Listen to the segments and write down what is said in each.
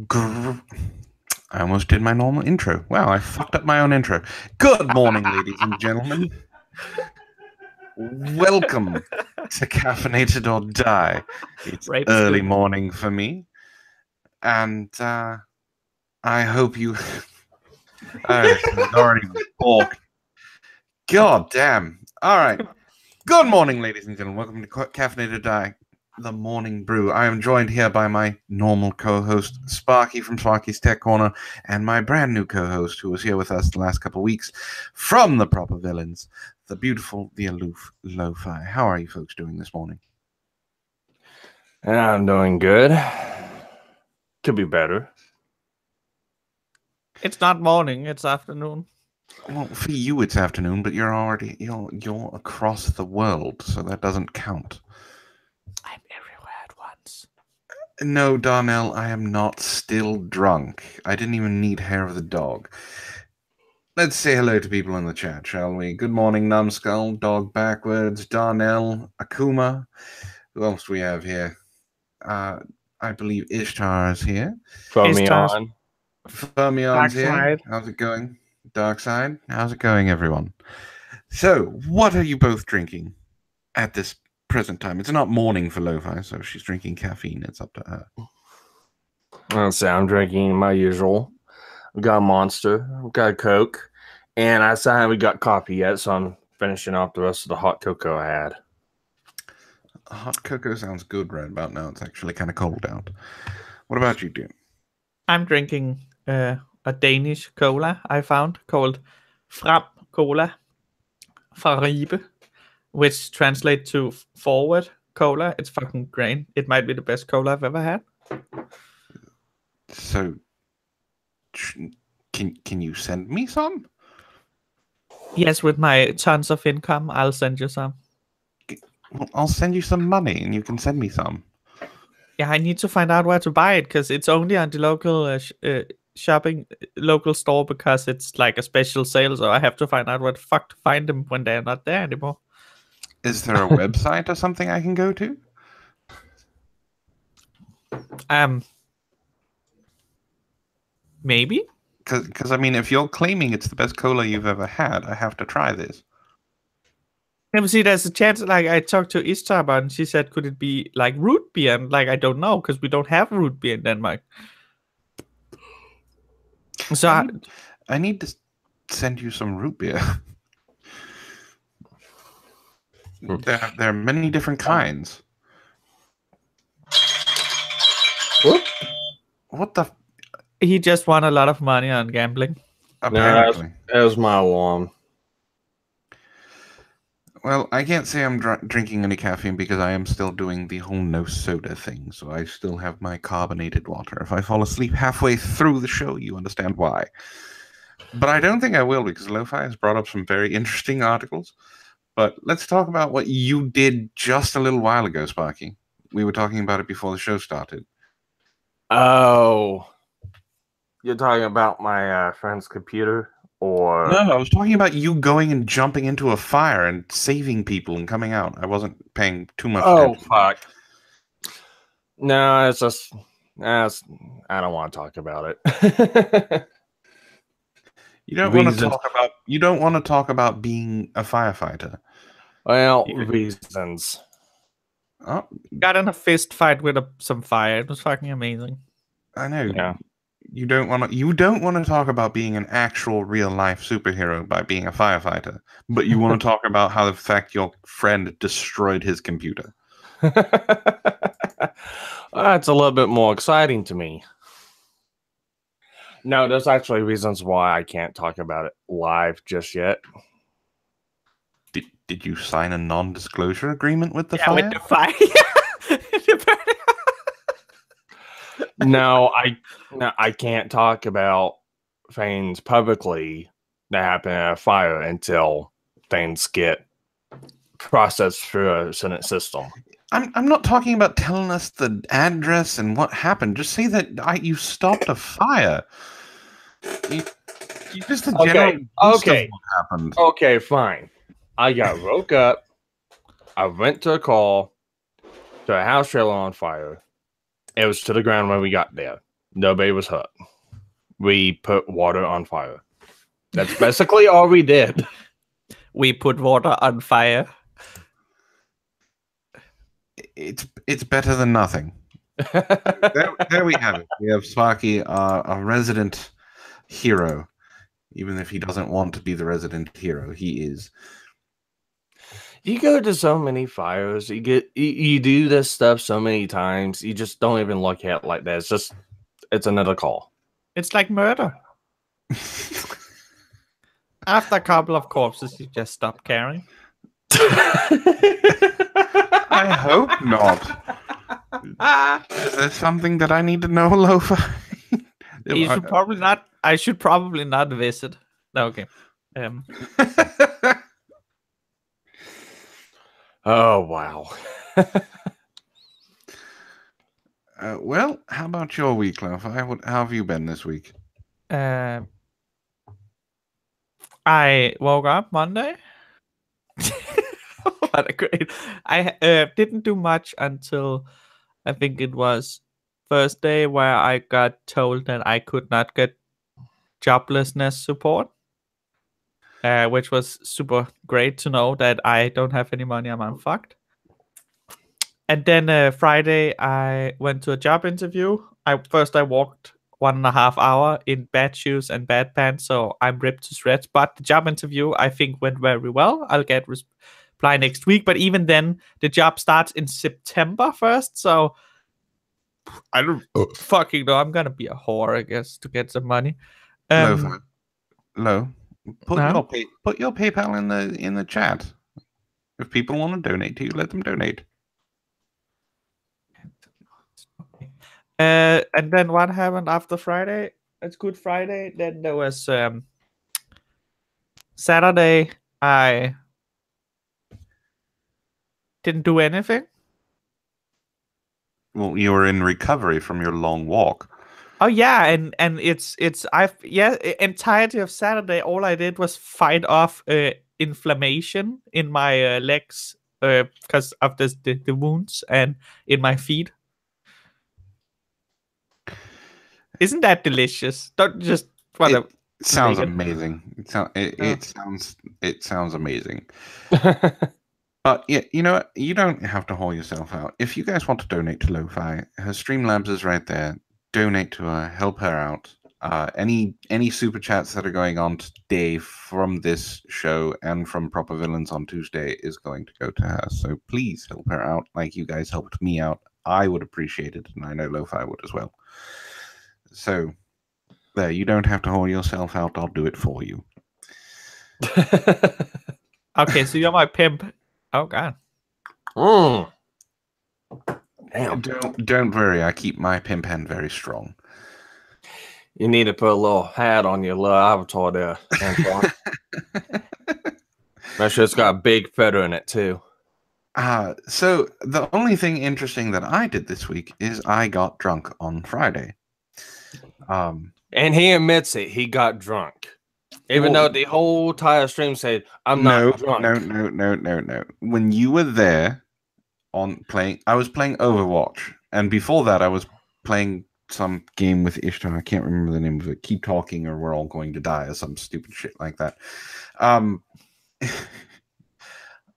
Gr- I almost did my normal intro. Wow, I fucked up my own intro. Good morning, ladies and gentlemen. Welcome to Caffeinated or Die. It's Rape is early good. morning for me, and I hope you. This is already balked. God damn. All right. Good morning, ladies and gentlemen. Welcome to Caffeinated or Die, the morning brew. I am joined here by my normal co-host Sparky from Sparky's Tech Corner, and my brand new co-host who was here with us the last couple of weeks from the Proper Villains, the beautiful, the aloof Lo-Fi. How are you folks doing this morning? I'm doing good. Could be better. It's not morning, it's afternoon. Well, for you it's afternoon, but you're across the world, so that doesn't count. I'm everywhere at once. No, Darnell, I am not still drunk. I didn't even need hair of the dog. Let's say hello to people in the chat, shall we? Good morning, Numbskull, Dog Backwards, Darnell, Akuma. Who else do we have here? I believe Ishtar is here. Fermion. Fermion's here. How's it going? Darkside, how's it going, everyone? So, what are you both drinking at this present time? It's not morning for Lo-Fi, so if she's drinking caffeine, it's up to her. Let's say I'm drinking my usual. I've got a Monster. I've got a Coke. And I still haven't got coffee yet, so I'm finishing off the rest of the hot cocoa I had. Hot cocoa sounds good right about now. It's actually kind of cold out. What about you, dude? I'm drinking a Danish cola I found called Frem Cola Faribe, which translates to forward cola. It's fucking great. It might be the best cola I've ever had. So, can you send me some? Yes, with my tons of income, I'll send you some. Well, I'll send you some money, and you can send me some. Yeah, I need to find out where to buy it because it's only on the local local store because it's like a special sale. So I have to find out where the fuck to find them when they're not there anymore. Is there a website or something I can go to? Maybe. Because I mean, if you're claiming it's the best cola you've ever had, I have to try this. Yeah, see, there's a chance. Like I talked to Ishtar about, and she said, "Could it be like root beer?" And like I don't know because we don't have root beer in Denmark. So I need to send you some root beer. There are many different kinds. What the? He just won a lot of money on gambling. Apparently. No, that was my alarm. Well, I can't say I'm drinking any caffeine because I am still doing the whole no soda thing, so I still have my carbonated water. If I fall asleep halfway through the show, you understand why. But I don't think I will because Lo-Fi has brought up some very interesting articles. But let's talk about what you did just a little while ago, Sparky. We were talking about it before the show started. Oh. You're talking about my friend's computer? Or No, I was talking about you going and jumping into a fire and saving people and coming out. I wasn't paying too much attention. Oh, fuck. No, it's just... I don't want to talk about it. You don't want to talk about being a firefighter. Well, reasons. Oh. Got in a fist fight with some fire. It was fucking amazing. I know. Yeah. You don't want to talk about being an actual real life superhero by being a firefighter, but you want to talk about how the fact your friend destroyed his computer. That's a little bit more exciting to me. No, there's actually reasons why I can't talk about it live just yet. Did you sign a non-disclosure agreement with the fire? With the fire. No, I can't talk about things publicly that happen at a fire until things get processed through a Senate system. I'm not talking about telling us the address and what happened. Just say that you stopped a fire. You just the general gist of what happened. Okay, fine. I got woke up. I went to a call to a house trailer on fire. It was to the ground when we got there. Nobody was hurt. We put water on fire. That's basically all we did. We put water on fire. It's better than nothing. There we have it. We have Sparky, a resident hero. Even if he doesn't want to be the resident hero, he is. You go to so many fires. You do this stuff so many times. You just don't even look at it like that. It's another call. It's like murder. After a couple of corpses, you just stop caring. I hope not. Is there something that I need to know, Lo-Fi? You should probably not. I should probably not visit. Okay. Oh wow. Well, how about your week, Lo-Fi? How have you been this week? I woke up Monday. What a great! I didn't do much until I think it was Thursday where I got told that I could not get joblessness support, which was super great to know that I don't have any money and I'm fucked. And then Friday I went to a job interview. I walked 1.5 hours in bad shoes and bad pants, so I'm ripped to shreds. But the job interview I think went very well. I'll get reply next week. But even then, the job starts in September 1st, so I don't fucking know. I'm gonna be a whore, I guess, to get some money. Lo, put your PayPal in the chat. If people want to donate to you, let them donate. And then what happened after Friday? It's Good Friday. Then there was Saturday. I didn't do anything. Well, you were in recovery from your long walk. Oh yeah, and entirety of Saturday, all I did was fight off inflammation in my legs because of the wounds and in my feet. Isn't that delicious? Don't just It sounds amazing. It sounds amazing. But yeah, you know what? You don't have to haul yourself out. If you guys want to donate to Lo-Fi, her Streamlabs is right there. Donate to her, help her out. Any super chats that are going on today from this show and from Proper Villains on Tuesday is going to go to her. So please help her out like you guys helped me out. I would appreciate it, and I know Lo-Fi would as well. So there, you don't have to haul yourself out. I'll do it for you. Okay, so you're my pimp. Oh god. Damn. Don't worry. I keep my pimp hand very strong. You need to put a little hat on your little avatar there, Antoine. Make sure it's got a big feather in it too. So the only thing interesting that I did this week is I got drunk on Friday. And he admits it. He got drunk. Even though the whole entire stream said, I'm not drunk. No. When you were there I was playing Overwatch. And before that, I was playing some game with Ishtar. I can't remember the name of it. Keep talking or we're all going to die or some stupid shit like that.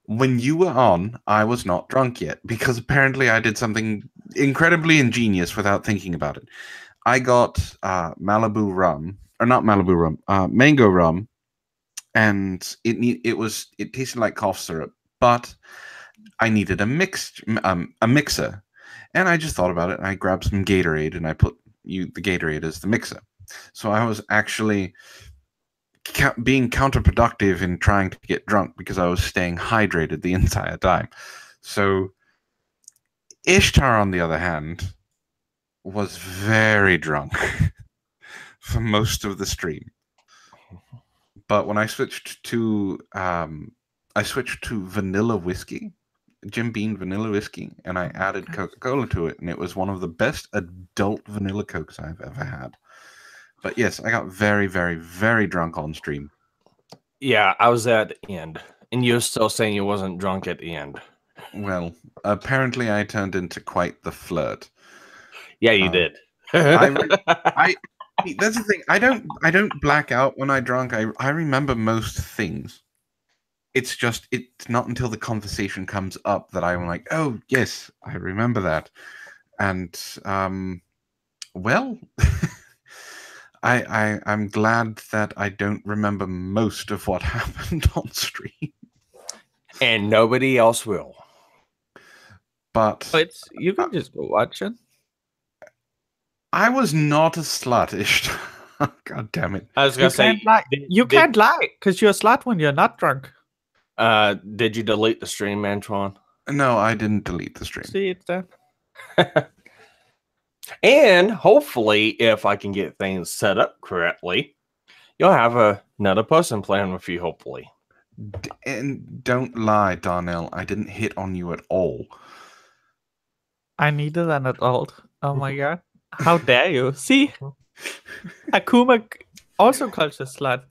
When you were on, I was not drunk yet because apparently I did something incredibly ingenious without thinking about it. I got Malibu rum, or not Malibu rum, mango rum, and it tasted like cough syrup, but I needed a mixer, and I just thought about it, and I grabbed some Gatorade, and I put the Gatorade as the mixer. So I was actually being counterproductive in trying to get drunk because I was staying hydrated the entire time. So Ishtar, on the other hand, was very drunk for most of the stream. But when I switched to vanilla whiskey, Jim Beam vanilla whiskey, and I added Coca-Cola to it, and it was one of the best adult vanilla Cokes I've ever had. But yes, I got very, very, very drunk on stream. Yeah, I was at the end. And you're still saying you wasn't drunk at the end. Well, apparently I turned into quite the flirt. Yeah, you did. I that's the thing. I don't black out when I drunk. I remember most things. It's just it's not until the conversation comes up that I'm like, oh yes, I remember that. And well, I'm glad that I don't remember most of what happened on stream. And nobody else will. But you can just go watch it. I was not a sluttish. God damn it! I was gonna say You can't lie because you're a slut when you're not drunk. Did you delete the stream, Antoine? No, I didn't delete the stream. See, it's there. And hopefully, if I can get things set up correctly, you'll have another person playing with you, hopefully. And don't lie, Darnell. I didn't hit on you at all. I needed an adult. Oh my god. How dare you? See? Akuma also calls a slut.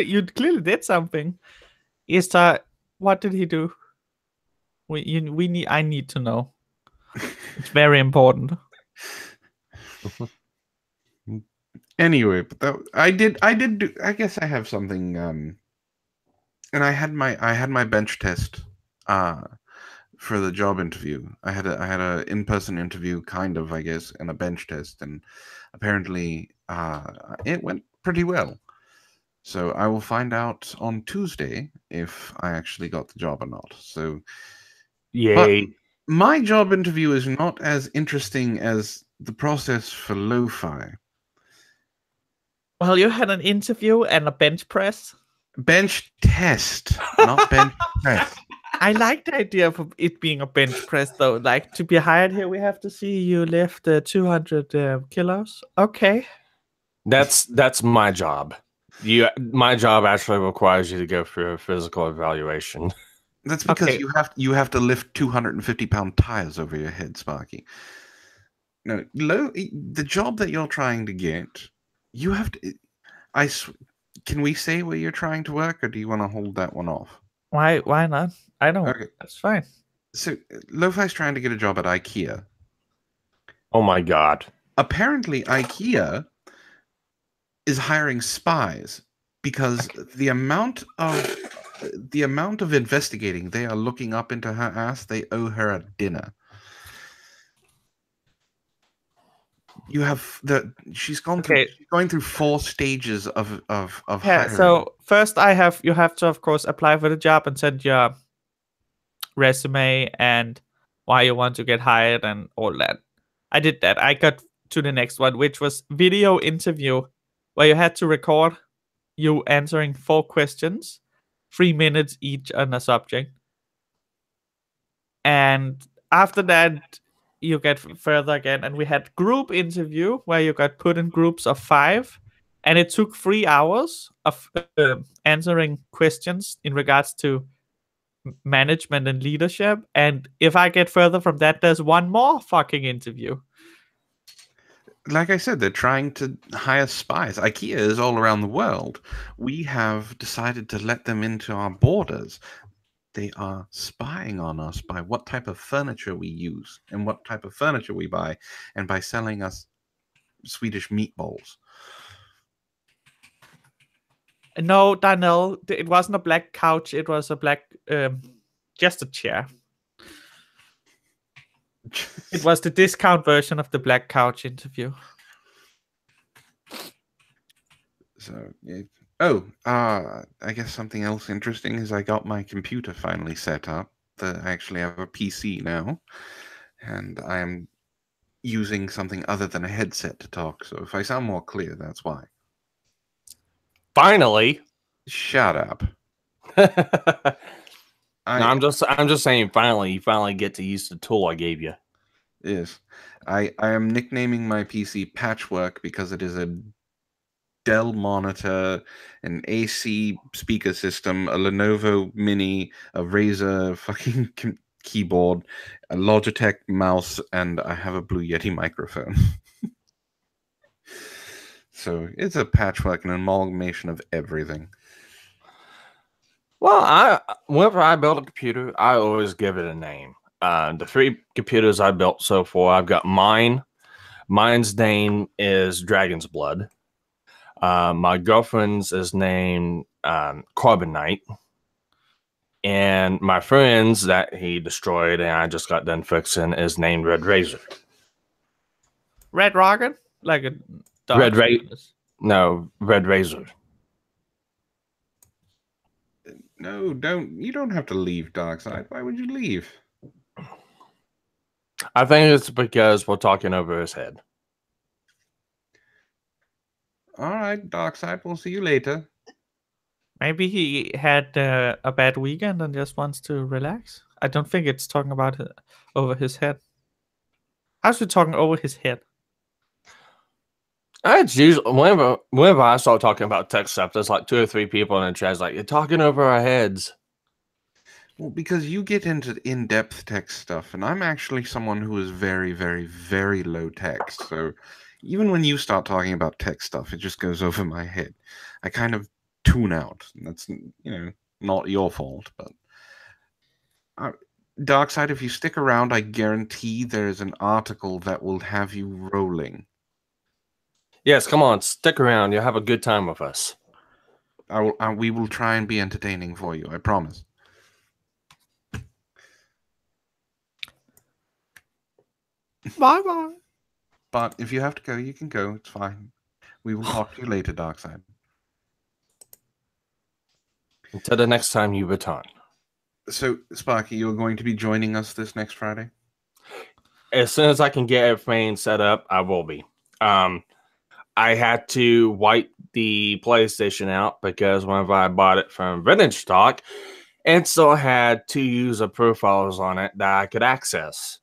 You clearly did something. What did he do? I need to know. It's very important. Anyway, but I did do. I guess I have something. And I had my bench test. For the job interview, I had a in-person interview, kind of, I guess, and a bench test, and apparently, it went pretty well. So I will find out on Tuesday if I actually got the job or not. So, yay! But my job interview is not as interesting as the process for lo-fi. Well, you had an interview and a bench press. Bench test, not bench press. I like the idea of it being a bench press, though. Like, to be hired here, we have to see you lift 200 kilos. Okay. That's my job. My job actually requires you to go through a physical evaluation. That's because you have to lift 250-pound tires over your head, Sparky. No, the job that you're trying to get, you have to. Can we say where you're trying to work, or do you want to hold that one off? Why not? I don't. Okay. That's fine. So, Lo-Fi's trying to get a job at IKEA. Oh my god. Apparently, IKEA is hiring spies because the amount of investigating they are looking up into her ass, they owe her a dinner. You have she's going through 4 stages of hiring. So first you have to, of course, apply for the job and send your resume and why you want to get hired and all that. I did that. I got to the next one, which was video interview, where you had to record you answering 4 questions, 3 minutes each on a subject. And after that, you get further again, and we had group interview where you got put in groups of 5, and it took 3 hours of answering questions in regards to management and leadership. And if I get further from that, there's one more fucking interview. Like I said, they're trying to hire spies. IKEA is all around the world. We have decided to let them into our borders. They are spying on us by what type of furniture we use and what type of furniture we buy, and by selling us Swedish meatballs. No, Daniel, it wasn't a black couch. It was a black, just a chair. It was the discount version of the black couch interview. So, I guess something else interesting is I got my computer finally set up. I actually have a PC now, and I am using something other than a headset to talk. So if I sound more clear, that's why. Finally. Shut up. I'm just saying. Finally, you finally get to use the tool I gave you. Yes, I am nicknaming my PC Patchwork because it is a Dell monitor, an AC speaker system, a Lenovo Mini, a Razer fucking keyboard, a Logitech mouse, and I have a Blue Yeti microphone. So it's a patchwork, an amalgamation of everything. Well, whenever I build a computer, I always give it a name. The 3 computers I built so far, I've got mine, Mine's name is Dragon's Blood. My girlfriend's is named Carbonite. And my friend's that he destroyed and I just got done fixing is named Red Razor. Red Rocket? Like a dog? Red Red Razor. No, don't. You don't have to leave Darkseid. Why would you leave? I think it's because we're talking over his head. All right, Darkseid. We'll see you later. Maybe he had a bad weekend and just wants to relax. I don't think it's talking about over his head. How's he talking over his head? It's usually whenever I start talking about tech stuff, there's like 2 or 3 people in the chat like, you're talking over our heads. Well, because you get into in-depth tech stuff, and I'm actually someone who is very, very, very low tech. So even when you start talking about tech stuff, it just goes over my head. I kind of tune out. That's, not your fault, but Darkseid, if you stick around, I guarantee there's an article that will have you rolling. Yes, come on, stick around. You'll have a good time with us. We will try and be entertaining for you. I promise. Bye. But if you have to go, you can go. It's fine. We will talk to you later, Darkseid. Until the next time you return. So, Sparky, you're going to be joining us this next Friday? As soon as I can get everything set up, I will be. I had to wipe the PlayStation out because whenever I bought it from Vintage Stock, it still had 2 user profiles on it that I could access.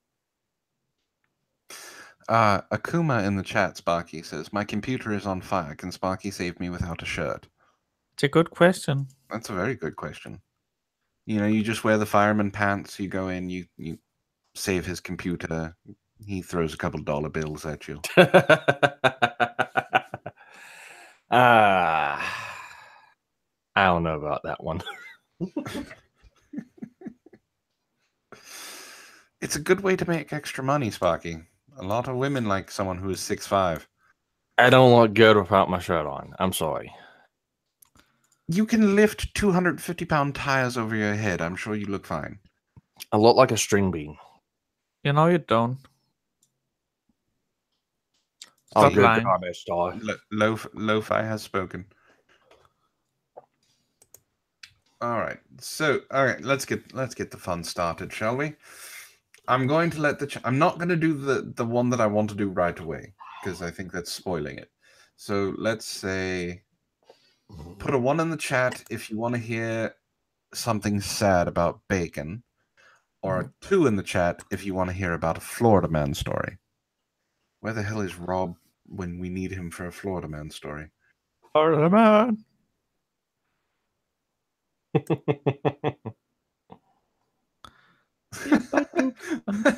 Akuma in the chat, Sparky, says, my computer is on fire. Can Sparky save me without a shirt? It's a good question. That's a very good question. You just wear the fireman pants, you go in, you save his computer, he throws a couple dollar bills at you. I don't know about that one. It's a good way to make extra money, Sparky. A lot of women like someone who is 6'5". I don't look good without my shirt on. I'm sorry. You can lift 250-pound tires over your head. I'm sure you look fine. I look like a string bean. You know you don't. Oh, Stop good lying. God, I star. Lo-fi has spoken. All right. So, let's get the fun started, shall we? I'm going to let I'm not going to do the one that I want to do right away because I think that's spoiling it. So let's say, put a 1 in the chat if you want to hear something sad about bacon, or a 2 in the chat if you want to hear about a Florida man story. Where the hell is Rob when we need him for a Florida man story? Florida man.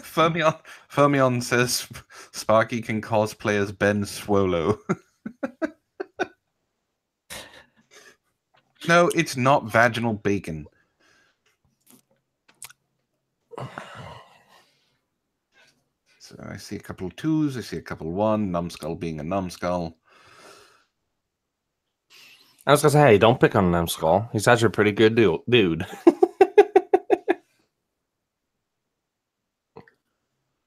Fermion says Sparky can cosplay as Ben Swallow. No, it's not vaginal bacon. So I see a couple of 2s, I see a couple of 1, numbskull being a numbskull. I was gonna say, hey, don't pick on Numbskull. He's actually a pretty good dude.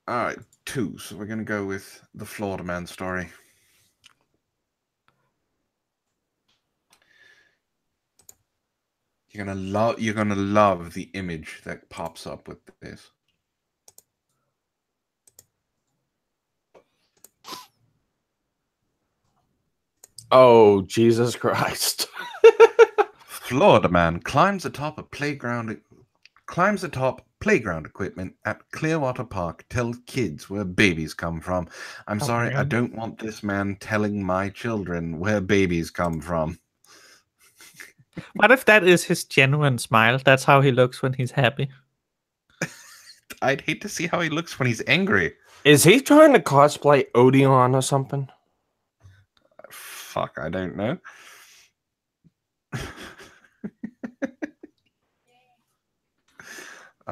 All right, 2. So we're gonna go with the Florida man story. You're gonna love the image that pops up with this. Oh, Jesus Christ. Florida man climbs atop playground equipment at Clearwater Park, tells kids where babies come from. I'm sorry, I don't want this man telling my children where babies come from. What if that is his genuine smile? That's how he looks when he's happy. I'd hate to see how he looks when he's angry. Is he trying to cosplay Odeon or something? Fuck, I don't know.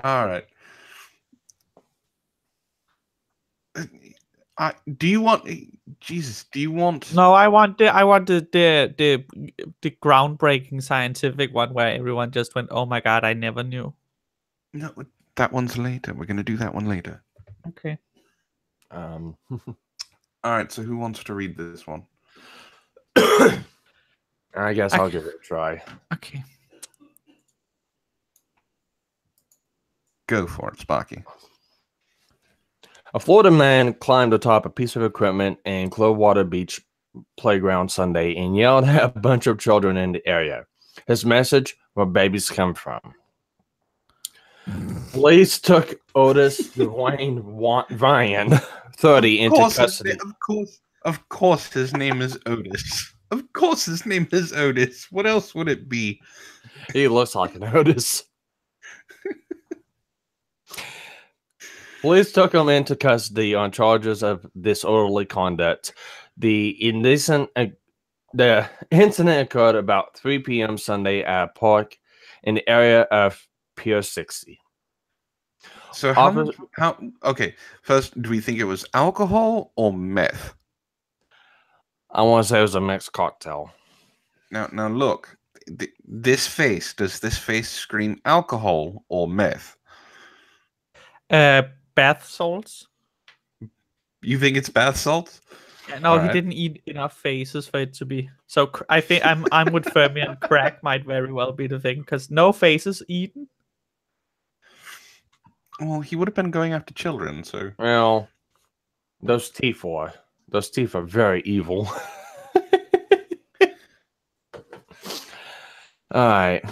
All right. Do you want? Jesus, do you want? No, I want the groundbreaking scientific one where everyone just went, "Oh my god, I never knew." No, that one's later. We're gonna do that one later. Okay. All right. So who wants to read this one? I guess I'll give it a try. Okay. Go for it, Sparky. A Florida man climbed atop a piece of equipment in Clearwater Beach playground Sunday and yelled at a bunch of children in the area. His message: where babies come from. Police took Otis Dwayne Ryan, 30, into custody. Of course, his name is Otis. Of course, his name is Otis. What else would it be? He looks like an Otis. Police took him into custody on charges of disorderly conduct. The incident occurred about 3 p.m. Sunday at a park in the area of Pier 60. So how? Okay, first, do we think it was alcohol or meth? I want to say it was a mixed cocktail. Now look. This face. Does this face scream alcohol or meth? Bath salts. You think it's bath salts? Yeah, no, he didn't eat enough faces for it to be. So I think I'm with Fermi, and crack might very well be the thing because no faces eaten. Well, he would have been going after children, so. Well, those teeth are very evil. All right.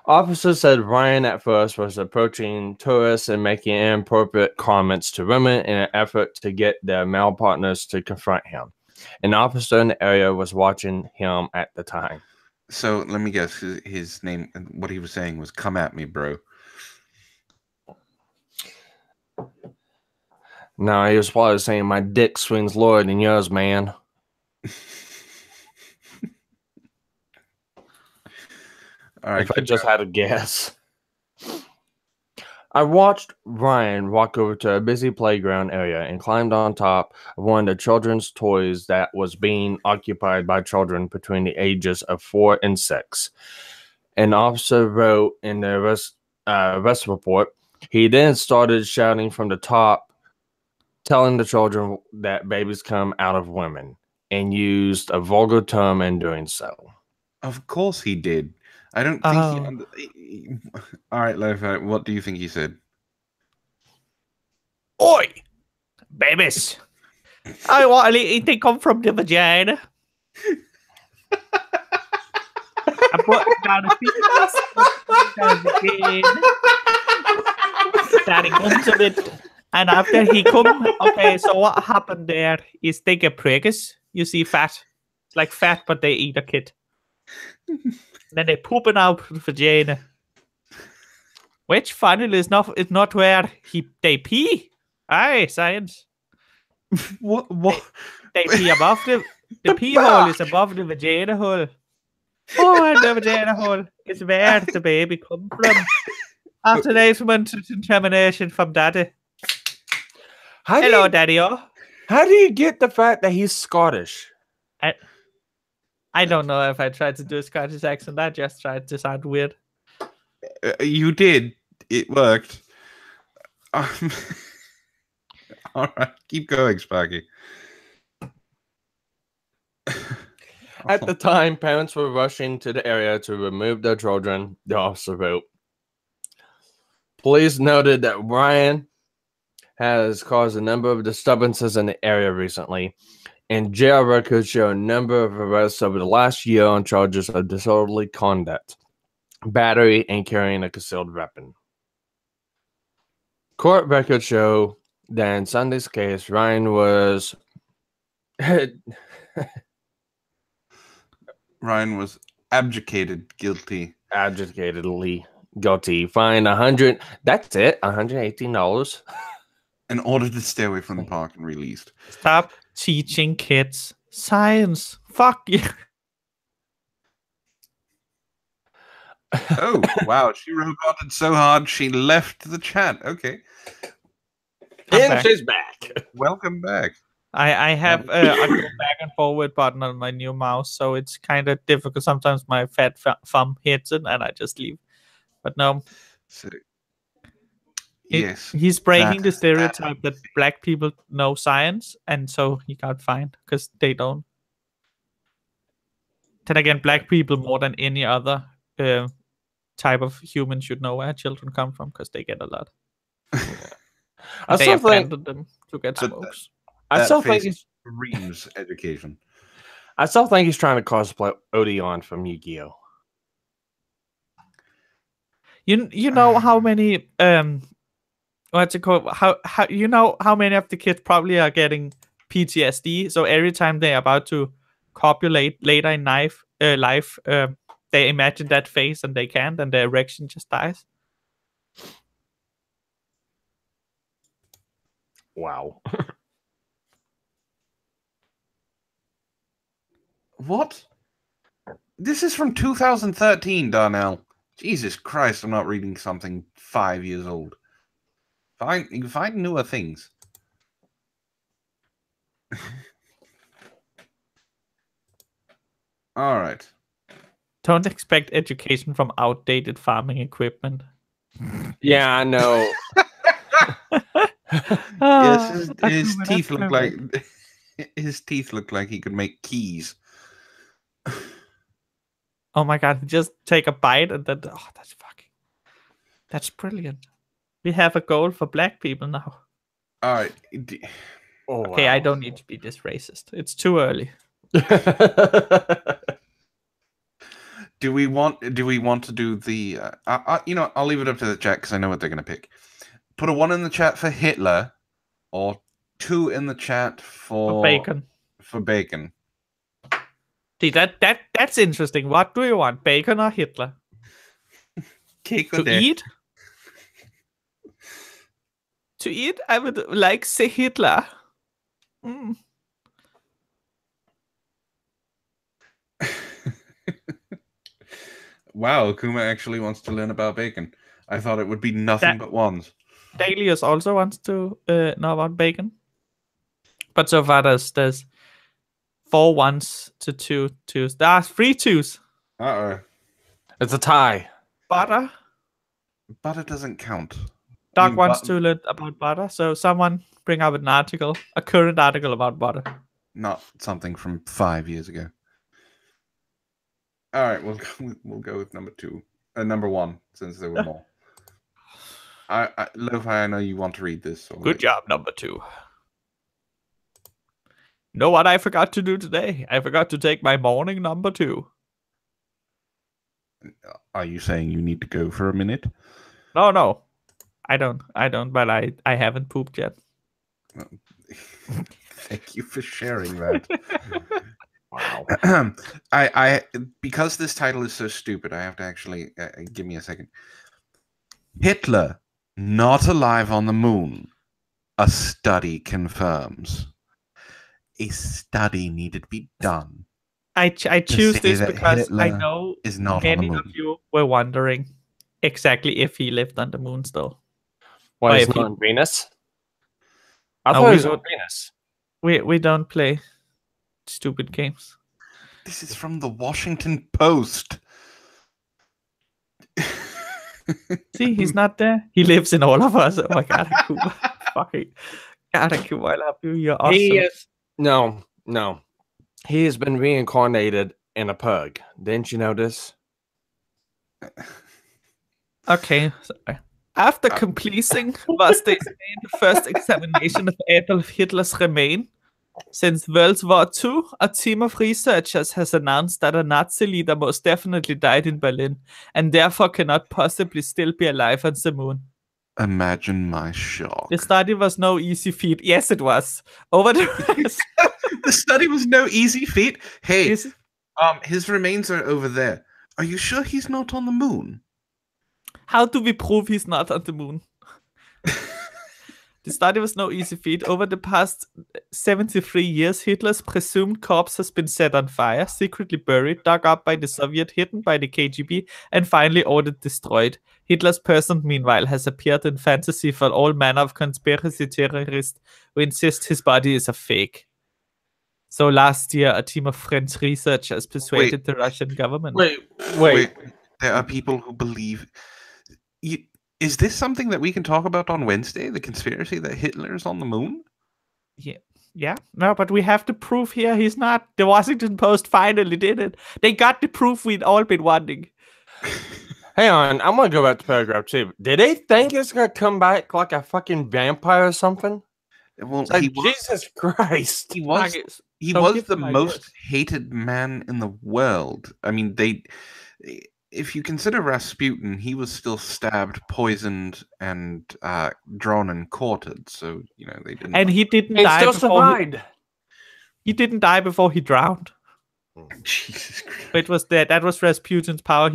Officers said Ryan at first was approaching tourists and making inappropriate comments to women in an effort to get their male partners to confront him. An officer in the area was watching him at the time. So let me guess. His name, what he was saying was, "Come at me, bro." No, he was probably saying, "My dick swings lower than yours, man." All right, if I just had a guess. I watched Ryan walk over to a busy playground area and climbed on top of one of the children's toys that was being occupied by children between the ages of 4 and 6. An officer wrote in the arrest report. He then started shouting from the top, telling the children that babies come out of women, and used a vulgar term in doing so. Of course he did. I don't think he... All right, Lofa, what do you think he said? Oi! Babies! They come from the vagina. I put down a penis. Daddy comes of it. And after he come, okay, so what happened there is they get preggers. You see fat. It's like fat, but they eat a kid. Then they pooping out the vagina. Which finally is not where they pee. Aye, science. What? They pee above the pee hole is above the vagina hole. Oh, and the vagina hole is where the baby come from. After the contamination from daddy. Hello, daddy-o. How do you get the fact that he's Scottish? I don't know if I tried to do a Scottish accent. I just tried to sound weird. You did. It worked. All right, keep going, Sparky. At the time, parents were rushing to the area to remove their children, the officer wrote. Police noted that Ryan has caused a number of disturbances in the area recently, and jail records show a number of arrests over the last year on charges of disorderly conduct, battery, and carrying a concealed weapon. Court records show that in Sunday's case, Ryan was abjugated guilty. Abjugatedly guilty. Fined $118. In order to stay away from the park and released. Stop teaching kids science. Fuck you. Oh, wow. She roboted so hard she left the chat. Okay. And she's back. Welcome back. I have a go back and forward button on my new mouse, so it's kind of difficult. Sometimes my fat thumb hits it, and I just leave. But no, So, yes, he's breaking the that stereotype that black people know science, and so he got fined because they don't. Then again, black people more than any other type of human should know where children come from because they get a lot. I And they still think abandoned them to get But smokes. I that still think face he's screams education. I still think he's trying to cosplay Odeon from Yu-Gi-Oh. You know how many what's it called? How you know how many of the kids probably are getting PTSD? So every time they're about to copulate later in life, they imagine that face and they can't, and the erection just dies. Wow. What? This is from 2013, Darnell. Jesus Christ, I'm not reading something 5 years old. You can find newer things. All right. Don't expect education from outdated farming equipment. Yeah, I know. Yes, his Akuma, teeth that's look clever. like his teeth look like he could make keys. Oh my god, just take a bite and then that's brilliant. We have a goal for black people now. All right. Oh, Okay, I wow. don't need to be this racist. It's too early. Do we want to do the I'll leave it up to the chat because I know what they're going to pick. Put a 1 in the chat for Hitler or 2 in the chat For bacon. For bacon. See, that's interesting. What do you want, bacon or Hitler? Cake or To dick? eat? To eat, I would like say Hitler. Mm. Wow, Akuma actually wants to learn about bacon. I thought it would be nothing but ones. Dalius also wants to know about bacon. But so far there's 4 ones to 2 twos. There are 3 twos. Uh-oh. It's a tie. Butter. Butter doesn't count. Doc wants to learn about butter. So someone bring up an article, a current article about butter. Not something from 5 years ago. All right, we'll go with number 2. Number 1, since there were more. Lo-Fi, I know you want to read this. So Good job, number 2. You know what I forgot to do today? I forgot to take my morning number 2. Are you saying you need to go for a minute? No. I don't, but I haven't pooped yet. Thank you for sharing that. Wow. I because this title is so stupid, I have to actually give me a second. Hitler not alive on the moon. A study confirms. A study needed to be done. I choose this because Hitler I know is not on the many moon. of you were wondering exactly if he lived on the moon still. Why Or is if not he- on Venus? I No, thought we it was on don't- Venus. We don't play stupid games. This is from the Washington Post. Hmm. See, he's not there. He lives in all of us. Oh my god, Akuma. Fucking god, Akuma, I love you. You're awesome. He is no. He has been reincarnated in a pug. Didn't you notice? Okay, sorry. After completing was the first examination of Adolf Hitler's remains since World War II, a team of researchers has announced that a Nazi leader most definitely died in Berlin and therefore cannot possibly still be alive on the moon. Imagine my shock. The study was no easy feat. Yes, it was. Over the The study was no easy feat. Hey, Is it? his remains are over there. Are you sure he's not on the moon? How do we prove he's not on the moon? The study was no easy feat. Over the past 73 years, Hitler's presumed corpse has been set on fire, secretly buried, dug up by the Soviet, hidden by the KGB, and finally ordered destroyed. Hitler's person, meanwhile, has appeared in fantasy for all manner of conspiracy theorists who insist his body is a fake. So last year, a team of French researchers persuaded the Russian government. Wait. There are people who believe... Is this something that we can talk about on Wednesday? The conspiracy that Hitler's on the moon? Yeah. No, but we have the proof here. He's not. The Washington Post finally did it. They got the proof we'd all been wanting. Hang on, I'm gonna go back to paragraph 2. Did they think it's gonna come back like a fucking vampire or something? Well, like, Jesus Christ. He was the most hated man in the world. I mean, if you consider Rasputin, he was still stabbed, poisoned, and drawn and quartered. So they didn't. And he didn't die. Still survived. He didn't die before he drowned. Jesus Christ! It was that was Rasputin's power.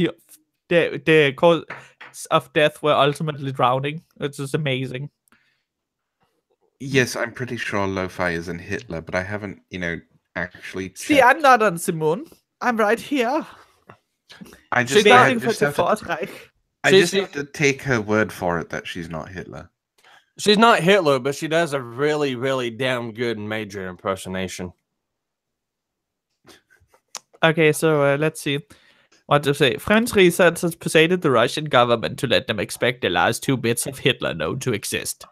The cause of death were ultimately drowning. It's just amazing. Yes, I'm pretty sure Lo-Fi is in Hitler, but I haven't, actually checked. See, I'm not on Simone. I'm right here. I just have to take her word for it that she's not Hitler. She's not Hitler, but she does a really, really damn good major impersonation. Okay, so let's see. What to say? French researchers persuaded the Russian government to let them expect the last 2 bits of Hitler known to exist.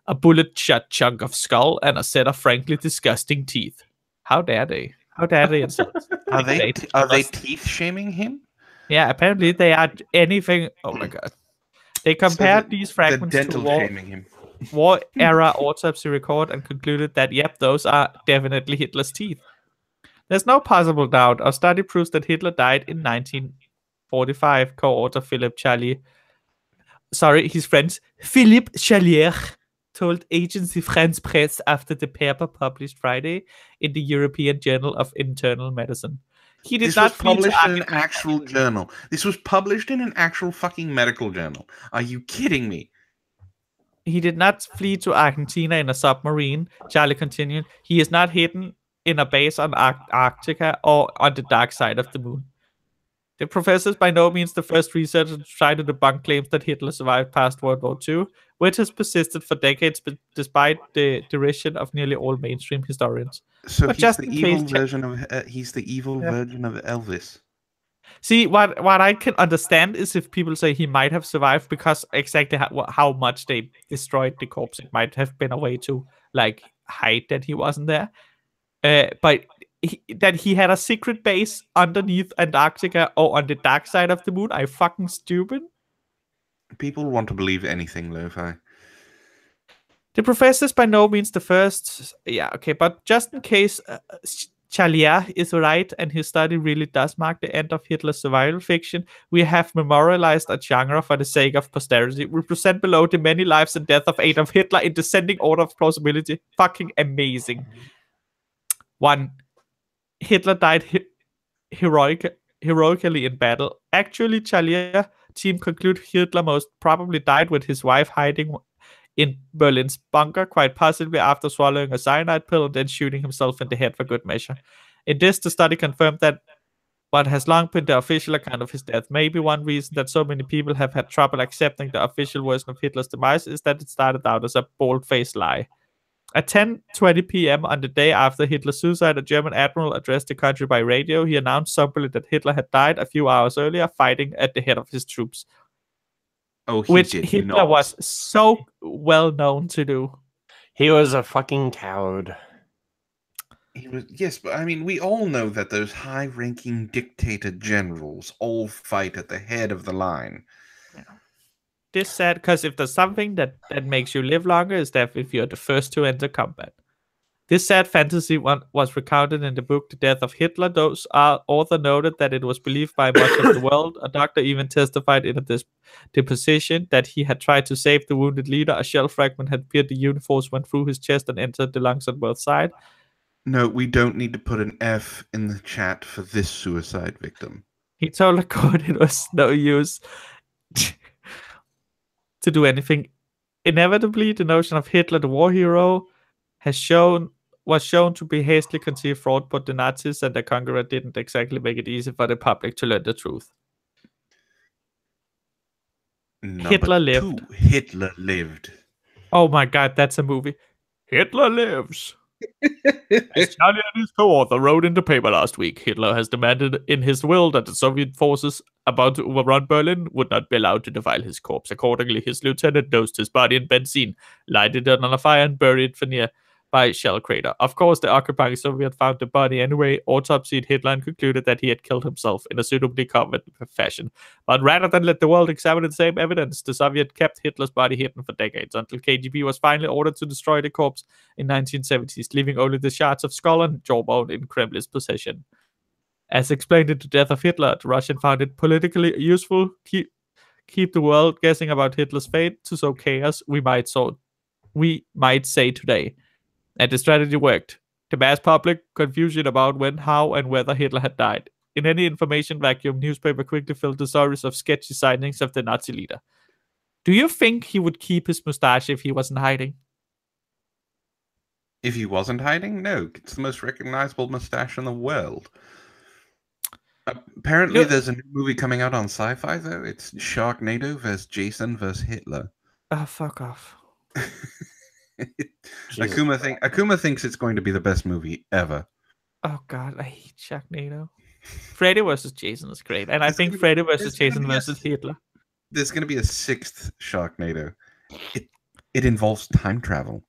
A bullet-shot chunk of skull and a set of frankly disgusting teeth. How dare they? How dare they insult? Are they teeth shaming him? Yeah, apparently they are anything. Oh my god! They compared these fragments to war era autopsy record and concluded that yep, those are definitely Hitler's teeth. There's no possible doubt. Our study proves that Hitler died in 1945. Co-author his friend Philippe Chalier told Agency France Presse after the paper published Friday in the European Journal of Internal Medicine. This was published in an actual journal. This was published in an actual fucking medical journal. Are you kidding me? He did not flee to Argentina in a submarine. Charlie continued. He is not hidden in a base on Antarctica or on the dark side of the moon. The professor is by no means the first researcher to try to debunk claims that Hitler survived past World War II, which has persisted for decades despite the derision of nearly all mainstream historians. So but he's the evil version of version of Elvis. See, what I can understand is if people say he might have survived because exactly how much they destroyed the corpse, it might have been a way to hide that he wasn't there. But that he had a secret base underneath Antarctica or on the dark side of the moon, are you fucking stupid? People want to believe anything, Lo-Fi. The professor is by no means the first. Yeah, okay, but just in case Chalier is right and his study really does mark the end of Hitler's survival fiction, we have memorialized a genre for the sake of posterity. We present below the many lives and death of Adolf Hitler in descending order of plausibility. Fucking amazing. 1. Hitler died heroically in battle. Actually, Chalier team conclude Hitler most probably died with his wife hiding in Berlin's bunker, quite possibly after swallowing a cyanide pill and then shooting himself in the head for good measure. In this, the study confirmed that what has long been the official account of his death. Maybe one reason that so many people have had trouble accepting the official version of Hitler's demise is that it started out as a bold-faced lie. At 10:20 p.m. on the day after Hitler's suicide, a German admiral addressed the country by radio. He announced somberly that Hitler had died a few hours earlier, fighting at the head of his troops. Oh, which Hitler was so well known to do. He was a fucking coward. He was, yes, but I mean, we all know that those high-ranking dictator generals all fight at the head of the line. Yeah. This sad, because if there's something that makes you live longer, is that if you're the first to enter combat. This sad fantasy was recounted in the book The Death of Hitler. Those author noted that it was believed by much of the world. A doctor even testified in a deposition that he had tried to save the wounded leader. A shell fragment had pierced the uniform, went through his chest and entered the lungs on both sides. No, we don't need to put an F in the chat for this suicide victim. He told the court it was no use to do anything Inevitably, the notion of Hitler, the war hero, was shown to be hastily conceived fraud, but the Nazis and their conqueror didn't exactly make it easy for the public to learn the truth. Hitler lived. Hitler lived. Oh my god, that's a movie. Hitler lives. As Charlie and his co-author wrote in the paper last week, Hitler has demanded in his will that the Soviet forces about to overrun Berlin would not be allowed to defile his corpse. Accordingly, his lieutenant dosed his body in benzene, lighted it on a fire, and buried it for nearby shell crater. Of course, the occupying Soviet found the body anyway, autopsied Hitler, and concluded that he had killed himself in a suitably covered fashion. But rather than let the world examine the same evidence, the Soviet kept Hitler's body hidden for decades until KGB was finally ordered to destroy the corpse in 1970s, leaving only the shards of skull and jawbone in Kremlin's possession. As explained in The Death of Hitler, the Russian found it politically useful to keep the world guessing about Hitler's fate to sow chaos, we might say today. And the strategy worked. The mass public confusion about when, how, and whether Hitler had died. In any information vacuum, newspaper quickly filled the stories of sketchy sightings of the Nazi leader. Do you think he would keep his mustache if he wasn't hiding? If he wasn't hiding, no. It's the most recognizable mustache in the world. Apparently, there's a new movie coming out on Sci-Fi, though. It's Sharknado vs. Jason vs. Hitler. Oh, fuck off. Akuma thinks it's going to be the best movie ever. Oh, God, I hate Sharknado. Freddy vs. Jason is great, and I think Freddy vs. Jason vs. Hitler. There's going to be a 6th Sharknado. It involves time travel.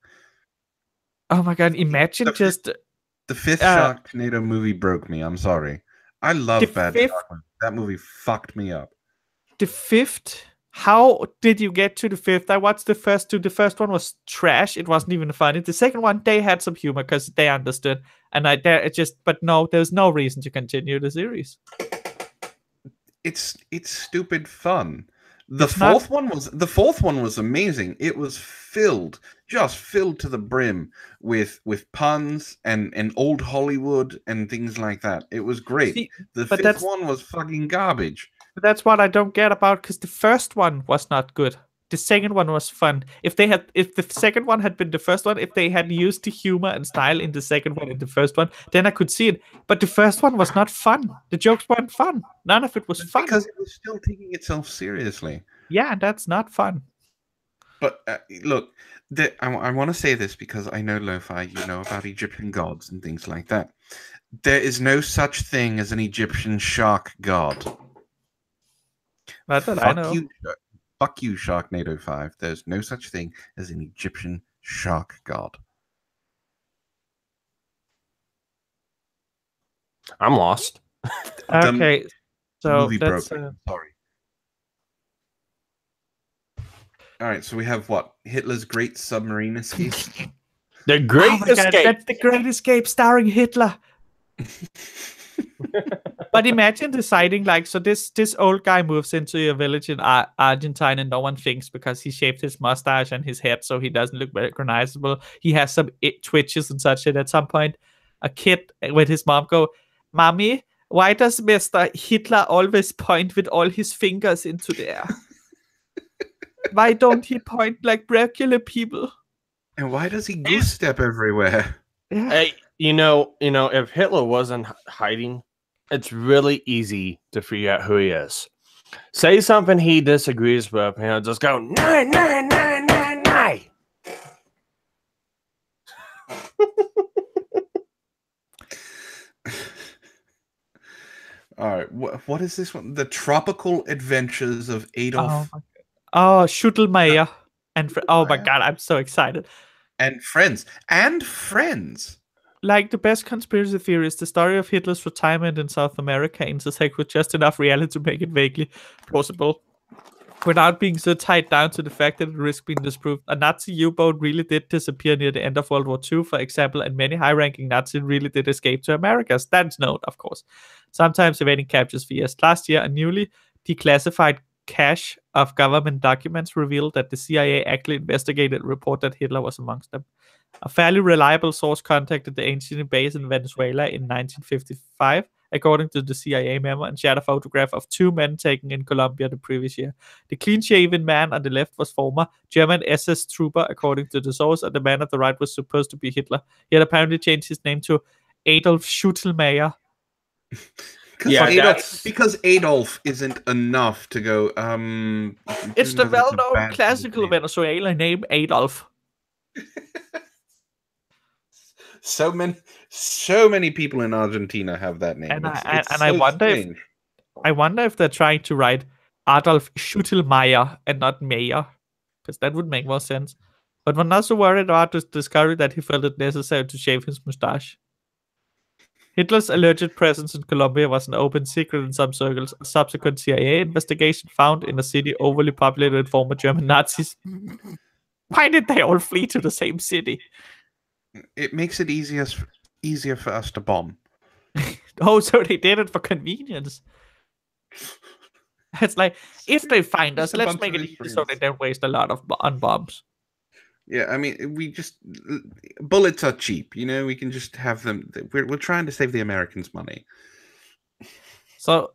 Oh, my God, imagine The 5th Sharknado movie broke me. I'm sorry. I love bad shark movies. That movie fucked me up. The 5th? How did you get to the 5th? I watched the first two. The first one was trash. It wasn't even funny. The second one, they had some humor because they understood. And but no, there's no reason to continue the series. It's stupid fun. The fourth one was amazing. It was just filled to the brim with puns and old Hollywood and things like that. It was great. See, the 5th one was fucking garbage. But that's what I don't get about, because the first one was not good. The second one was fun. If the second one had been the first one, if they had used the humor and style in the second one and the first one, then I could see it. But the first one was not fun. The jokes weren't fun. None of it was fun. Because it was still taking itself seriously. Yeah, that's not fun. But look, I want to say this because I know, Lo-Fi, you know about Egyptian gods and things like that. There is no such thing as an Egyptian shark god. Not that I know. Fuck you, Sharknado 5. There's no such thing as an Egyptian shark god. I'm lost. Okay, so movie that's... broke me. Sorry. All right, so we have what? Hitler's Great Submarine Escape? The Great Escape. God, that's The Great Escape starring Hitler. But imagine deciding, like, so this old guy moves into a village in Argentina and no one thinks because he shaved his mustache and his head so he doesn't look recognizable. He has some twitches and such, and at some point a kid with his mom go, "Mommy, why does Mr. Hitler always point with all his fingers into the air? Why don't he point like regular people? And why does he goose step everywhere?" Yeah. Hey, you know, if Hitler wasn't hiding, it's really easy to figure out who he is. Say something he disagrees with, and he'll just go, "Nay, nay, nay, nay, nay." All right, what is this one? The Tropical Adventures of Adolf. Schuttelmeyer. And oh my God, I'm so excited. And friends. Like, the best conspiracy theory is the story of Hitler's retirement in South America intersect with just enough reality to make it vaguely plausible, without being so tied down to the fact that it risks being disproved. A Nazi U-boat really did disappear near the end of World War II, for example, and many high-ranking Nazis really did escape to America. That's known, of course. Sometimes evading captures for years. Last year, a newly declassified cache of government documents revealed that the CIA actually investigated a report that Hitler was amongst them. A fairly reliable source contacted the ancient base in Venezuela in 1955 according to the CIA memo, and shared a photograph of 2 men taken in Colombia the previous year. The clean-shaven man on the left was former German SS trooper, according to the source, and the man at the right was supposed to be Hitler. He had apparently changed his name to Adolf Schuttelmeier. Because Adolf isn't enough to go. It's the well-known classical Venezuelan name Adolf. So many people in Argentina have that name. And It's I so wonder strange. I wonder if they're trying to write Adolf Schuttelmeier and not Meyer, because that would make more sense. But we're not so worried about this discovery that he felt it necessary to shave his mustache. Hitler's alleged presence in Colombia was an open secret in some circles. A subsequent CIA investigation found in a city overly populated with former German Nazis. Why did they all flee to the same city? It makes it easier for us to bomb. Oh, so they did it for convenience. It's like, if they find us, let's make it easy so they don't waste a lot on bombs. Yeah, I mean, bullets are cheap. We can just have them. We're trying to save the Americans money. So,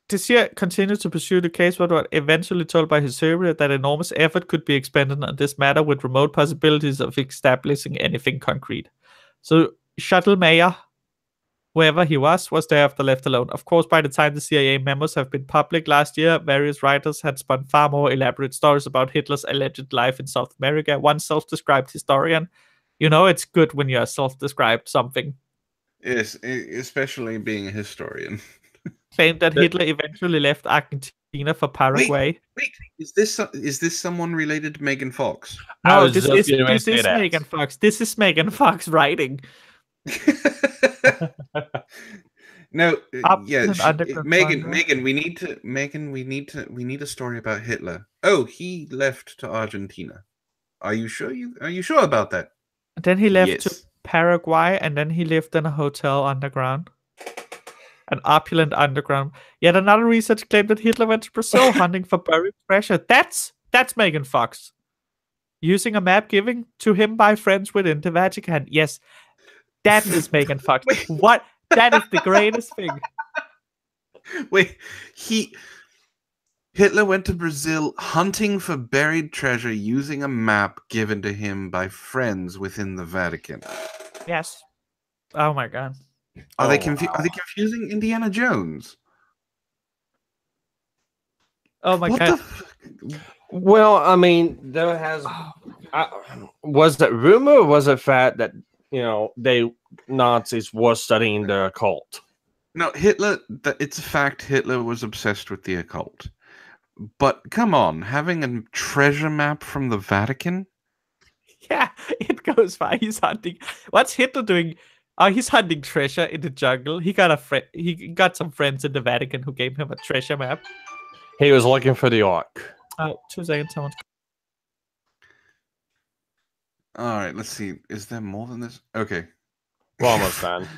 Tessier continued to pursue the case, but was eventually told by his superior that enormous effort could be expended on this matter with remote possibilities of establishing anything concrete. So, Schuttelmeier, whoever he was thereafter left alone. Of course, by the time the CIA memos have been public last year, various writers had spun far more elaborate stories about Hitler's alleged life in South America. One self-described historian. It's good when you're self-described something. Yes, especially being a historian. Claimed that Hitler eventually left Argentina for Paraguay. Wait, is this someone related to Megan Fox? No, this is Megan Fox. This is Megan Fox writing. No, Megan, we need a story about Hitler. Oh, he left to Argentina. Are you sure about that? Then he left to Paraguay, and then he lived in a hotel underground. An opulent underground. Yet another research claimed that Hitler went to Brazil hunting for buried treasure. That's Megan Fox. Using a map given to him by friends within the Vatican. Yes, that is Megan Fox. What? That is the greatest thing. Wait, Hitler went to Brazil hunting for buried treasure using a map given to him by friends within the Vatican. Yes. Oh my god. Are they confusing Indiana Jones? Oh my god. Well, I mean, there has was it rumor or was it fact that they Nazis were studying the occult? No, it's a fact Hitler was obsessed with the occult. But come on, having a treasure map from the Vatican? Yeah, it goes by. He's hunting. What's Hitler doing? Oh, he's hunting treasure in the jungle. He got some friends in the Vatican who gave him a treasure map. He was looking for the Ark. Oh, 2 seconds. Someone's... All right, let's see. Is there more than this? Okay. We're almost done.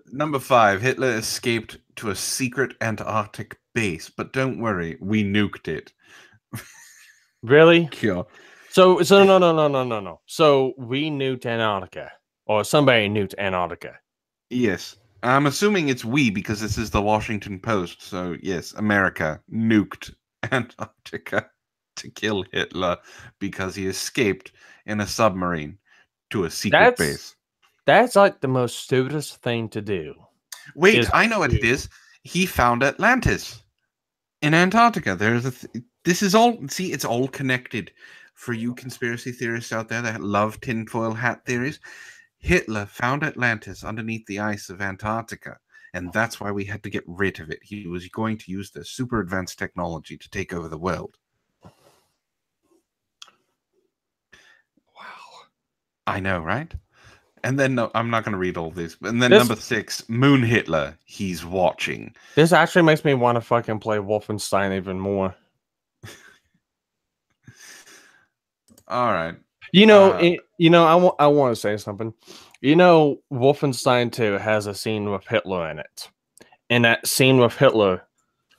Number 5. Hitler escaped to a secret Antarctic base, but don't worry, we nuked it. Really? Yeah. So no. So we nuked Antarctica. Or somebody nuked Antarctica. Yes. I'm assuming it's we because this is the Washington Post. So, yes, America nuked Antarctica to kill Hitler because he escaped in a submarine to a secret base. That's like the most stupidest thing to do. Wait, I know what it is. He found Atlantis in Antarctica. This is all... See, it's all connected. For you conspiracy theorists out there that love tinfoil hat theories... Hitler found Atlantis underneath the ice of Antarctica, and that's why we had to get rid of it. He was going to use the super advanced technology to take over the world. Wow. I know, right? And then, no, I'm not going to read all this. And then number 6, Moon Hitler. He's watching. This actually makes me want to fucking play Wolfenstein even more. All right. I want to say something. Wolfenstein 2 has a scene with Hitler in it. And that scene with Hitler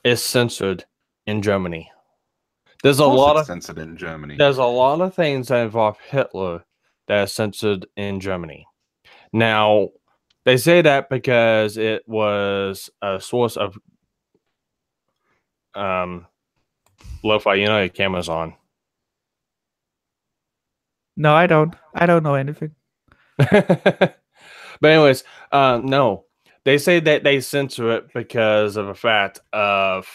is censored in Germany. There's a lot of censored in Germany. There's a lot of things that involve Hitler that are censored in Germany. Now, They say that because it was a source of lo-fi. You know, your camera's on. No, I don't. I don't know anything. But anyways, no, they say that they censor it because of the fact of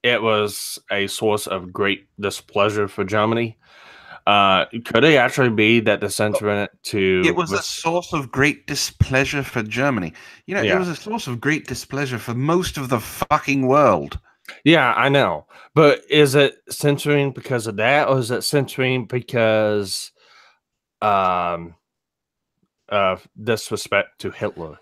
it was a source of great displeasure for Germany. Could it actually be that the censoring it to It was a source of great displeasure for Germany. You know, it Yeah. was a source of great displeasure for most of the fucking world. Yeah, I know. But is it censoring because of that, or is it censoring because of disrespect to Hitler?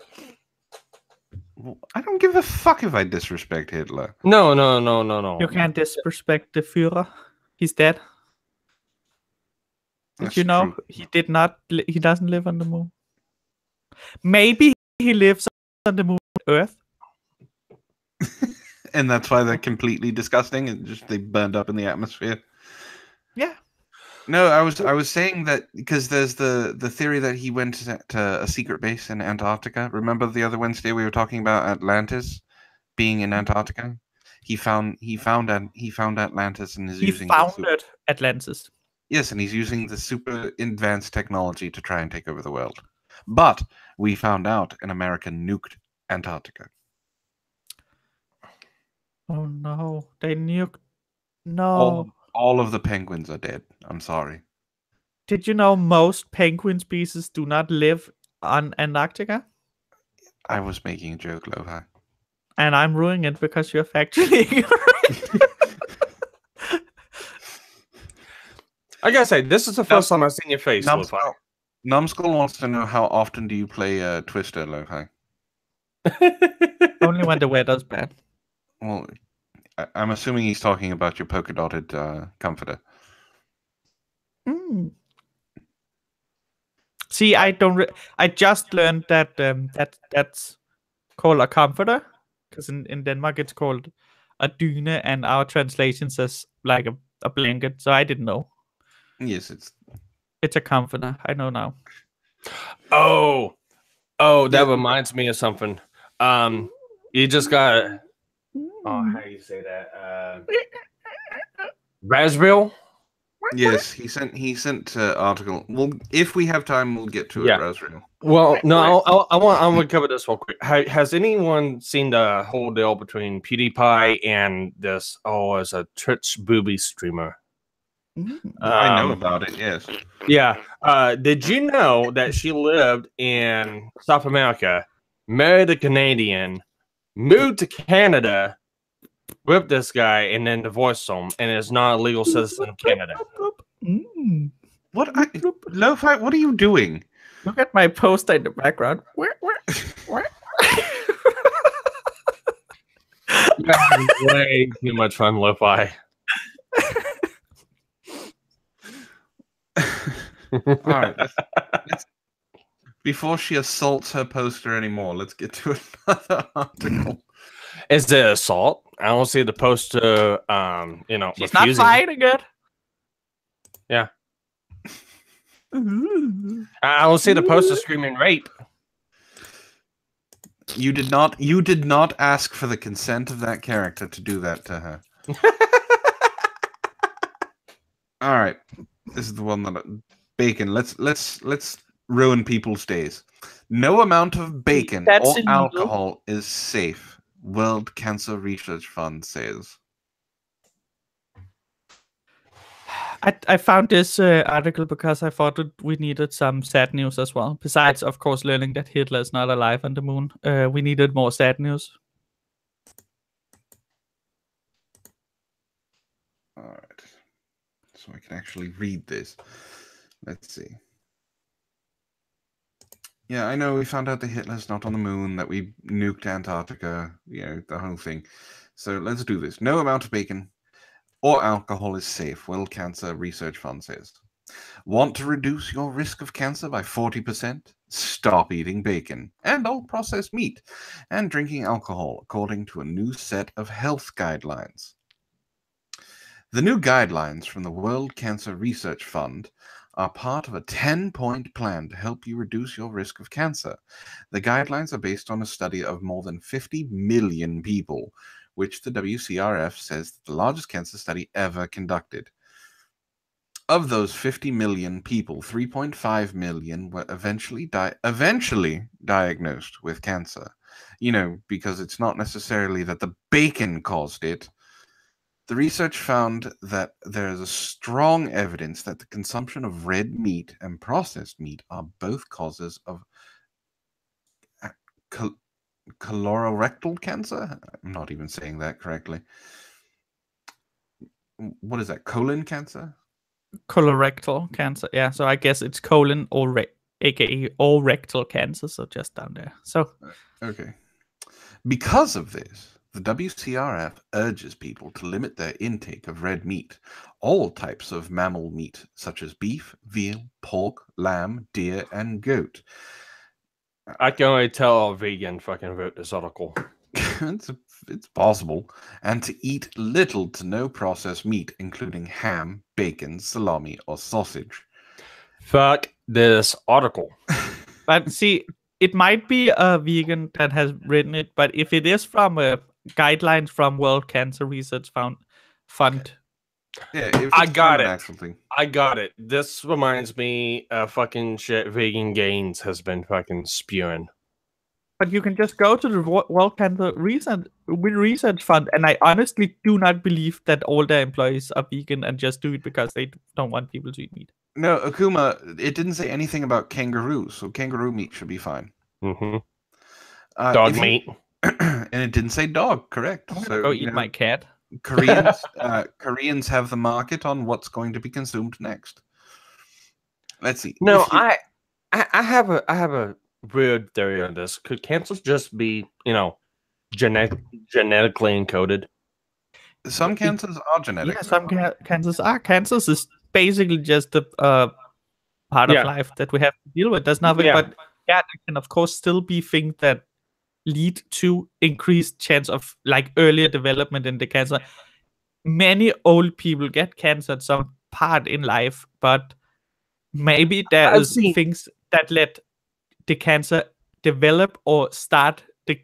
I don't give a fuck if I disrespect Hitler. No, no, no, no, no. You can't disrespect the Führer. He's dead. Did That's you know true. he did not? He doesn't live on the moon. Maybe he lives on the moon, Earth. And that's why they're completely disgusting and just they burned up in the atmosphere. Yeah. No, I was saying that because there's the theory that he went to a secret base in Antarctica. Remember the other Wednesday we were talking about Atlantis being in Antarctica? He found Atlantis and is He using founded Atlantis. Yes, and he's using the super advanced technology to try and take over the world. But we found out an American nuked Antarctica. Oh no, they nuked. No. All of the penguins are dead. I'm sorry. Did you know most penguin species do not live on Antarctica? I was making a joke, Lohi. And I'm ruining it because you're factually ignorant. I gotta say, this is the first time I've seen your face, Lo-Fi. Numbskull wants to know how often do you play Twister, Lohi? Only when the weather's bad. Well, I'm assuming he's talking about your polka dotted comforter. Mm. See, I don't. I just learned that that's called a comforter, because in Denmark it's called a dyne, and our translation says like a blanket. So I didn't know. Yes, It's a comforter. I know now. Oh, that reminds me of something. You just got. Oh, how do you say that? Raspberry. Yes, he sent article. Well, if we have time, we'll get to it, Raspberry. Well, no, I want to cover this real quick. Has anyone seen the whole deal between PewDiePie and this? Oh, as a Twitch booby streamer. I know about it. Yes. Yeah. Did you know that she lived in South America, married a Canadian, moved to Canada with this guy, and then divorced him, and is not a legal citizen of Canada? What? Lo-Fi, what are you doing? Look at my poster in the background. You're having way too much fun, Lo-Fi. All right. Before she assaults her poster anymore, let's get to another article. Is it assault? I don't see the poster. She's not fighting it. Yeah. I don't see the poster screaming rape. You did not ask for the consent of that character to do that to her. All right. This is the one that bacon. Let's ruin people's days. No amount of bacon or illegal. alcohol is safe. World Cancer Research Fund says. I found this article because I thought that we needed some sad news as well. Besides, of course, learning that Hitler is not alive on the moon, we needed more sad news. All right. So I can actually read this. Let's see. Yeah, I know we found out that Hitler's not on the moon, that we nuked Antarctica, the whole thing. So let's do this. No amount of bacon or alcohol is safe, World Cancer Research Fund says. Want to reduce your risk of cancer by 40%? Stop eating bacon and all processed meat and drinking alcohol, according to a new set of health guidelines. The new guidelines from the World Cancer Research Fund are part of a 10-point plan to help you reduce your risk of cancer. The guidelines are based on a study of more than 50 million people, which the WCRF says is the largest cancer study ever conducted. Of those 50 million people, 3.5 million were eventually diagnosed with cancer. Because it's not necessarily that the bacon caused it. The research found that there is a strong evidence that the consumption of red meat and processed meat are both causes of colorectal cancer. I'm not even saying that correctly. What is that? Colon cancer? Colorectal cancer. Yeah, so I guess it's colon or aka all rectal cancer, so just down there. So okay. Because of this, the WCRF urges people to limit their intake of red meat, all types of mammal meat, such as beef, veal, pork, lamb, deer, and goat. I can only tell a vegan fucking wrote this article. It's possible. And to eat little to no processed meat, including ham, bacon, salami, or sausage. Fuck this article. But see, it might be a vegan that has written it, but if it is from guidelines from World Cancer Research Fund. Yeah, I got it. Actual thing. I got it. This reminds me of fucking shit Vegan Gains has been fucking spewing. But you can just go to the World Cancer Research Fund, and I honestly do not believe that all their employees are vegan and just do it because they don't want people to eat meat. No, Akuma, it didn't say anything about kangaroos, so kangaroo meat should be fine. Mm-hmm. Dog meat. And it didn't say dog, correct. I'm gonna go eat my cat. Koreans have the market on what's going to be consumed next. Let's see. No, I have a weird theory on this. Could cancers just be, genetically encoded? Some cancers are genetic. Yeah, some cancers are. Cancers is basically just a part of life that we have to deal with. There's nothing, but there can of course still be things that lead to increased chance of like earlier development in the cancer. Many old people get cancer at some part in life, but maybe there is things that let the cancer develop or start the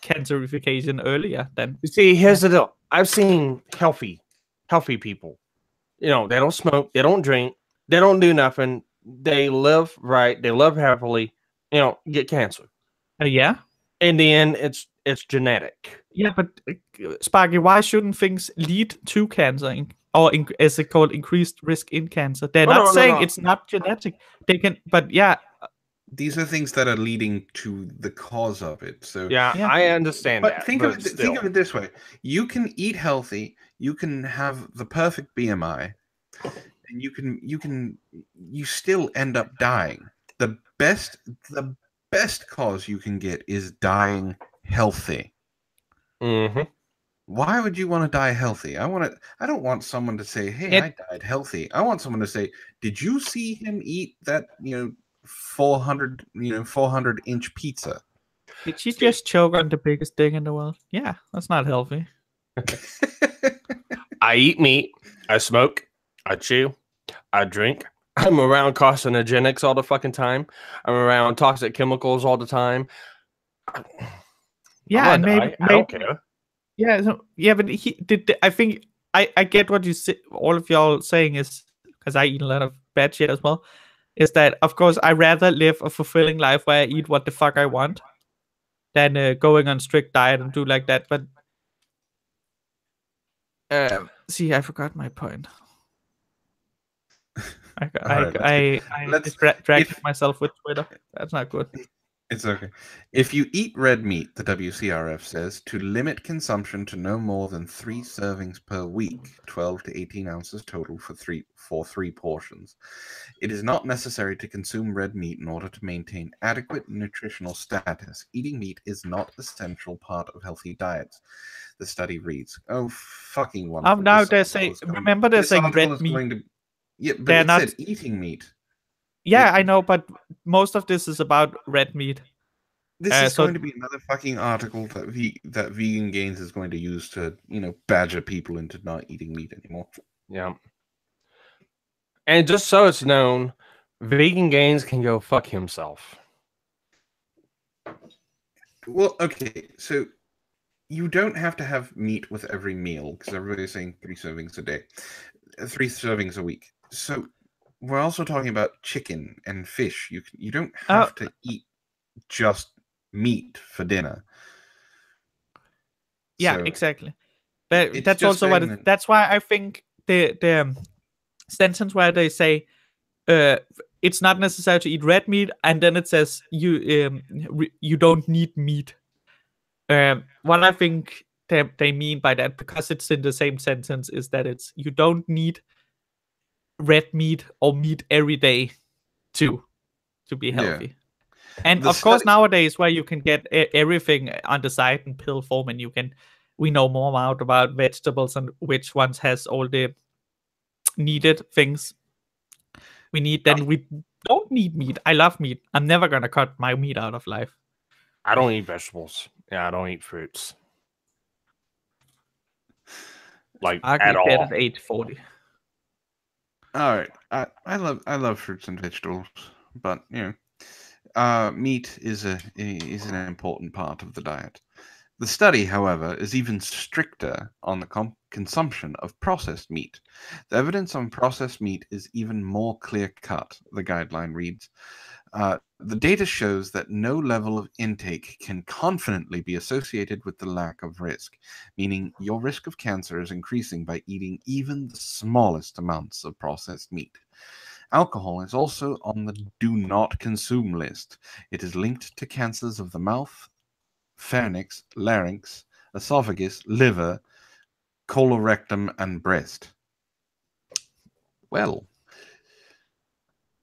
cancerification earlier than. You see, here's the deal. I've seen healthy people. They don't smoke, they don't drink, they don't do nothing. They live right, they live happily, get cancer. Yeah. In the end, it's genetic. Yeah, but Sparky, why shouldn't things lead to cancer or is it called increased risk in cancer? They're not saying it's not genetic. They can, but yeah. These are things that are leading to the cause of it. So yeah. I understand but that. Think of it this way: you can eat healthy, you can have the perfect BMI, and you still end up dying. The best cause you can get is dying healthy. Mm-hmm. Why would you want to die healthy? I don't want someone to say, "Hey, I died healthy." I want someone to say, "Did you see him eat that 400-inch pizza? Did she just choke on the biggest thing in the world?" Yeah, that's not healthy. I eat meat. I smoke. I chew. I drink. I'm around carcinogenics all the fucking time. I'm around toxic chemicals all the time. Yeah, and maybe I don't care. Yeah, but I think I get what you say. All of y'all saying is, because I eat a lot of bad shit as well, is that of course I rather live a fulfilling life where I eat what the fuck I want than going on strict diet and do like that. But see, I forgot my point. I distracted myself with Twitter. That's not good. It's okay. If you eat red meat, the WCRF says, to limit consumption to no more than 3 servings per week, 12 to 18 ounces total for three portions. It is not necessary to consume red meat in order to maintain adequate nutritional status. Eating meat is not an essential part of healthy diets. The study reads, "Oh, fucking wonderful." Now they're saying, remember they're saying red meat. Yeah, but they're not eating meat. Yeah, I know, but most of this is about red meat. This is going to be another fucking article that Vegan Gains is going to use to, badger people into not eating meat anymore. Yeah. And just so it's known, Vegan Gains can go fuck himself. Well, okay, so you don't have to have meat with every meal because everybody's saying 3 servings a day, 3 servings a week. So we're also talking about chicken and fish. You don't have to eat just meat for dinner. Yeah, So exactly. But it's that's just also saying that, that's why I think the sentence where they say it's not necessary to eat red meat, and then it says you don't need meat. What I think they mean by that, because it's in the same sentence, is that it's you don't need red meat or meat every day to be healthy. And The of course, study- nowadays where you can get everything on the side in pill form, and we know more about vegetables and which ones has all the needed things we need. Then we don't need meat. I love meat. I'm never gonna cut my meat out of life. I don't eat vegetables. Yeah, I don't eat fruits. Like Arguably at all. dead at age 40. all right, I love fruits and vegetables, but meat is an important part of the diet. The study, however, is even stricter on the consumption of processed meat. The evidence on processed meat is even more clear-cut, the guideline reads. The data shows that no level of intake can confidently be associated with the lack of risk, meaning your risk of cancer is increasing by eating even the smallest amounts of processed meat. Alcohol is also on the do not consume list. It is linked to cancers of the mouth, pharynx, larynx, esophagus, liver, colorectum, and breast. Well,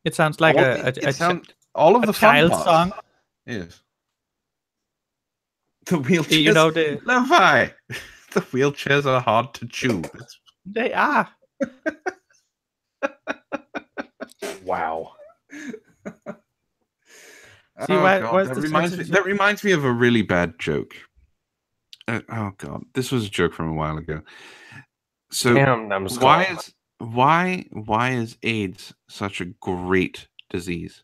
It sounds like all of a the fun child parts. song. Yes. The wheelchairs. You know Levi. The wheelchairs are hard to chew. they are. Wow. See, Oh why god, is the that reminds me of a really bad joke. Oh god, this was a joke from a while ago. So Damn, why is AIDS such a great disease?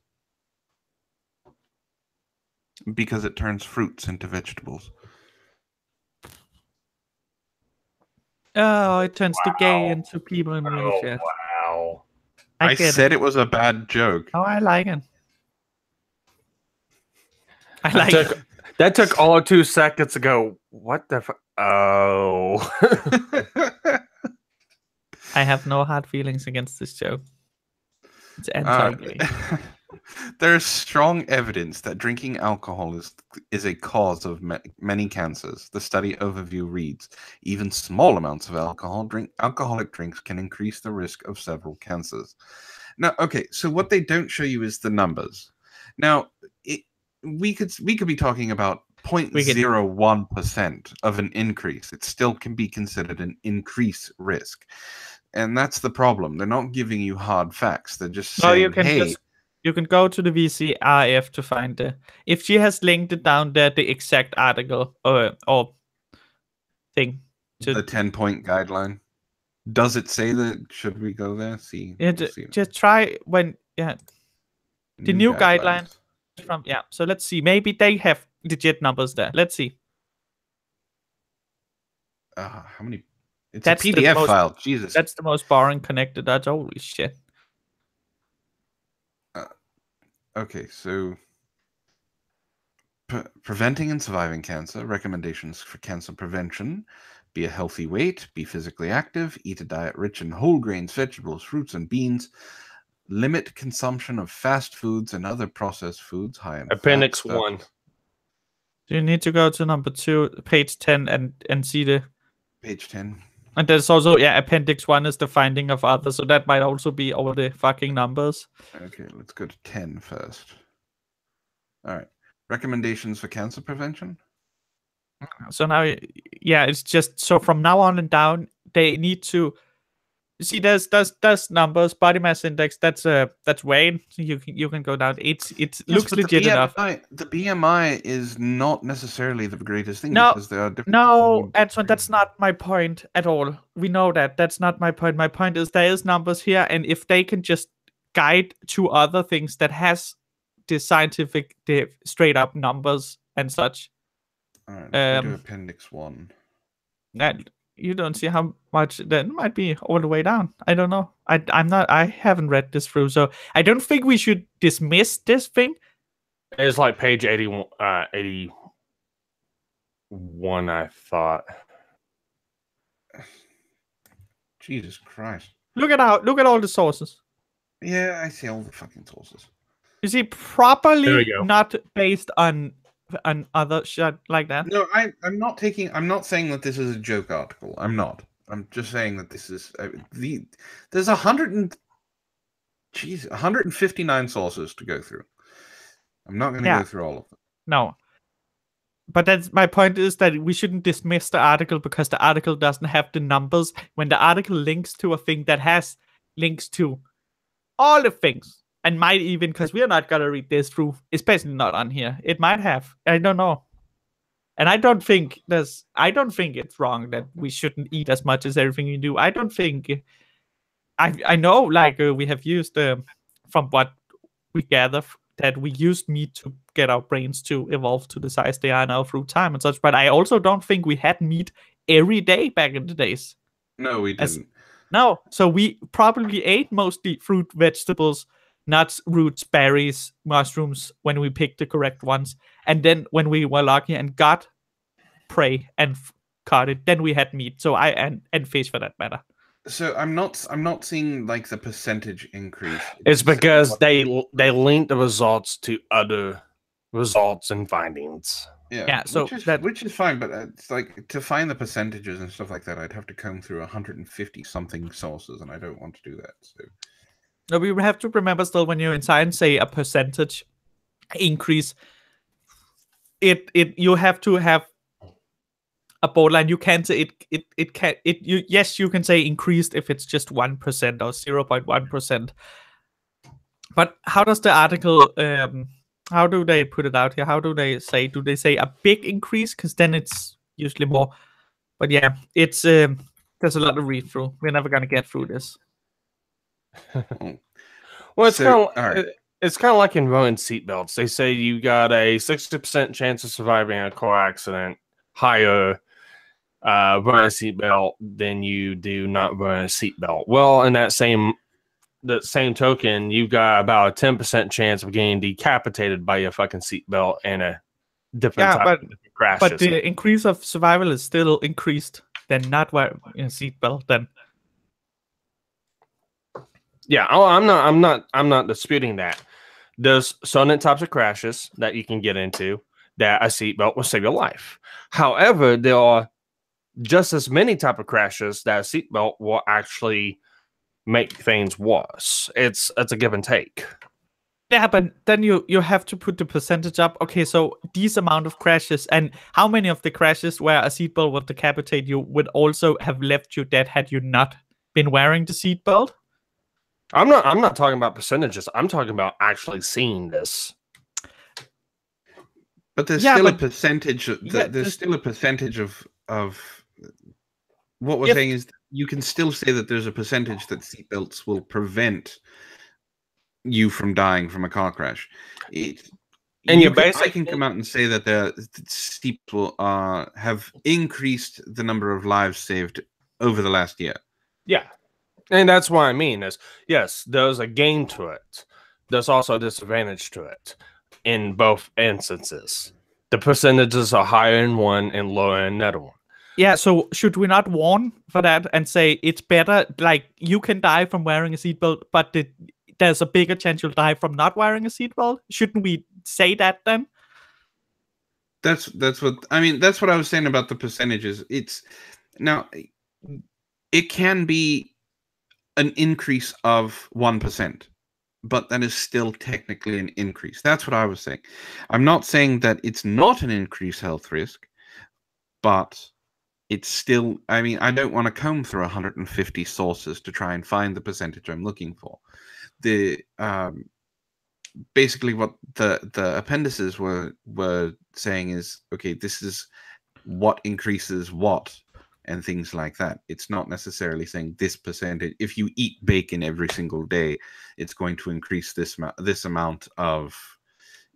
Because it turns fruits into vegetables. Oh, it turns the gay into people in wheelchairs. Wow. I said it was a bad joke. Oh, I like it. I like it. That took all of 2 seconds to go, what the fuck? Oh. I have no hard feelings against this joke. It's anti-gay. There is strong evidence that drinking alcohol is a cause of many cancers. The study overview reads, even small amounts of alcoholic drinks can increase the risk of several cancers. Now, okay, so what they don't show you is the numbers. Now, we could be talking about 0.01% of an increase. It still can be considered an increase risk. And that's the problem. They're not giving you hard facts. They're just saying, you can go to the VCRF to find if she has linked it down there, the exact article or thing. The 10-point guideline. Does it say that? Should we go there? See. Yeah, just try when the new guidelines from So let's see. Maybe they have legit numbers there. Let's see. How many? It's a PDF file. Jesus. That's the most boring connected. That's holy shit. Okay, so preventing and surviving cancer, recommendations for cancer prevention: be a healthy weight, be physically active, eat a diet rich in whole grains, vegetables, fruits, and beans, limit consumption of fast foods and other processed foods high in Appendix fat. 1. So you need to go to number 2, page 10, and see the page 10. And there's also appendix 1 is the finding of others, so that might also be all the fucking numbers. Okay, let's go to 10 first. All right. Recommendations for cancer prevention? So now, it's just, so from now on and down, they need to You see, there's numbers, body mass index. That's weight. You can go down. It looks but legit enough. The BMI is not necessarily the greatest thing No, because there are different. no, Antoine, that's not my point at all. We know that. That's not my point. My point is there is numbers here, and if they can just guide to other things that has the scientific, the straight up numbers and such. All right, if we do Appendix 1. And you don't see how much that might be all the way down. I don't know. I haven't read this through, so I don't think we should dismiss this thing. It's like page 81, 81, I thought. Jesus Christ. Look at all the sources. Yeah, I see all the fucking sources. You see, properly not based on other shit like that. No, I'm not saying that this is a joke article. I'm not. I'm just saying that this is there's 159 sources to go through. I'm not going to go through all of them. No. But that's my point is that we shouldn't dismiss the article because the article doesn't have the numbers. When the article links to a thing that has links to all the things, and might even, because we are not going to read this through, especially not on here. It might have. I don't know. And I don't think it's wrong that we shouldn't eat as much as everything we do. I don't think, I know, like, we have used, from what we gather, that we used meat to get our brains to evolve to the size they are now through time and such. But I also don't think we had meat every day back in the days. No, we didn't. No, so we probably ate mostly fruit, vegetables, nuts, roots, berries, mushrooms when we picked the correct ones. And then when we were lucky and got prey and caught it, then we had meat. So and fish for that matter. So I'm not seeing like the percentage increase. It's because they link the results to other results and findings. Yeah, so which is fine, but it's like to find the percentages and stuff like that, I'd have to comb through 150 something sources, and I don't want to do that. So no, we have to remember still when you're in science, say a percentage increase, you have to have a borderline. You can't say yes, you can say increased if it's just 1% or 0.1%. But how does the article how do they put it out here? How do they say a big increase? Because then it's usually more. But yeah, it's there's a lot to read through. We're never gonna get through this. Well, it's kind of like in rowing seatbelts. They say you got a 60% chance of surviving a car accident, higher wearing a seatbelt than you do not wearing a seatbelt. Well, in that same token, you've got about a 10% chance of getting decapitated by your fucking seatbelt and a different type of crash. But the increase of survival is still increased than not wearing a seatbelt. Then, yeah, I'm not disputing that. There's certain types of crashes that you can get into that a seatbelt will save your life. However, there are just as many type of crashes that a seatbelt will actually make things worse. It's a give and take. Yeah, but then you have to put the percentage up. Okay, so these amount of crashes, and how many of the crashes where a seatbelt would decapitate you would also have left you dead had you not been wearing the seatbelt? I'm not talking about percentages. I'm talking about actually seeing this. But there's still a percentage. There's still a percentage of what we're saying is you can still say that there's a percentage that seatbelts will prevent you from dying from a car crash. I can come out and say that the seatbelts have increased the number of lives saved over the last year. Yeah. And that's what I mean is, yes, there's a gain to it. There's also a disadvantage to it in both instances. The percentages are higher in one and lower in another one. Yeah, so should we not warn for that and say it's better, like, you can die from wearing a seatbelt, but there's a bigger chance you'll die from not wearing a seatbelt? Shouldn't we say that then? That's what I was saying about the percentages. It can be an increase of 1%, but that is still technically an increase. That's what I was saying. I'm not saying that it's not an increased health risk, but it's still, I mean, I don't want to comb through 150 sources to try and find the percentage I'm looking for. The basically what the appendices were saying is, okay, this is what increases what and things like that. It's not necessarily saying this percentage. If you eat bacon every single day, it's going to increase this amount of,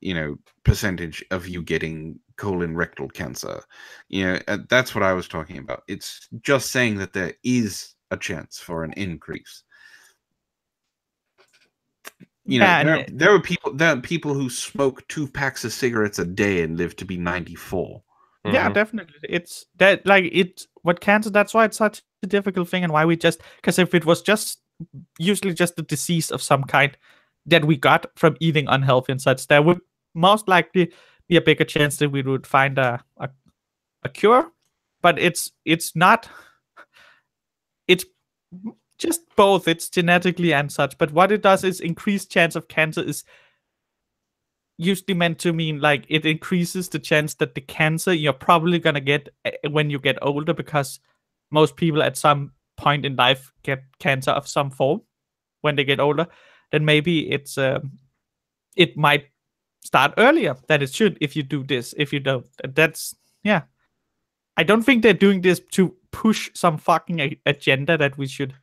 you know, percentage of you getting colon rectal cancer. You know, that's what I was talking about. It's just saying that there is a chance for an increase. You know, there are people who smoke 2 packs of cigarettes a day and live to be 94. Yeah, definitely. It's that, like, it's what cancer. That's why it's such a difficult thing, and why we just, because if it was just usually just a disease of some kind that we got from eating unhealthy and such, there would most likely be a bigger chance that we would find a cure. But it's not. It's just both. It's genetically and such. But what it does is increased chance of cancer is usually meant to mean like it increases the chance that the cancer you're probably gonna get when you get older, because most people at some point in life get cancer of some form when they get older. Then maybe it might start earlier than it should if you do this. If you don't, that's, yeah. I don't think they're doing this to push some fucking agenda that we should.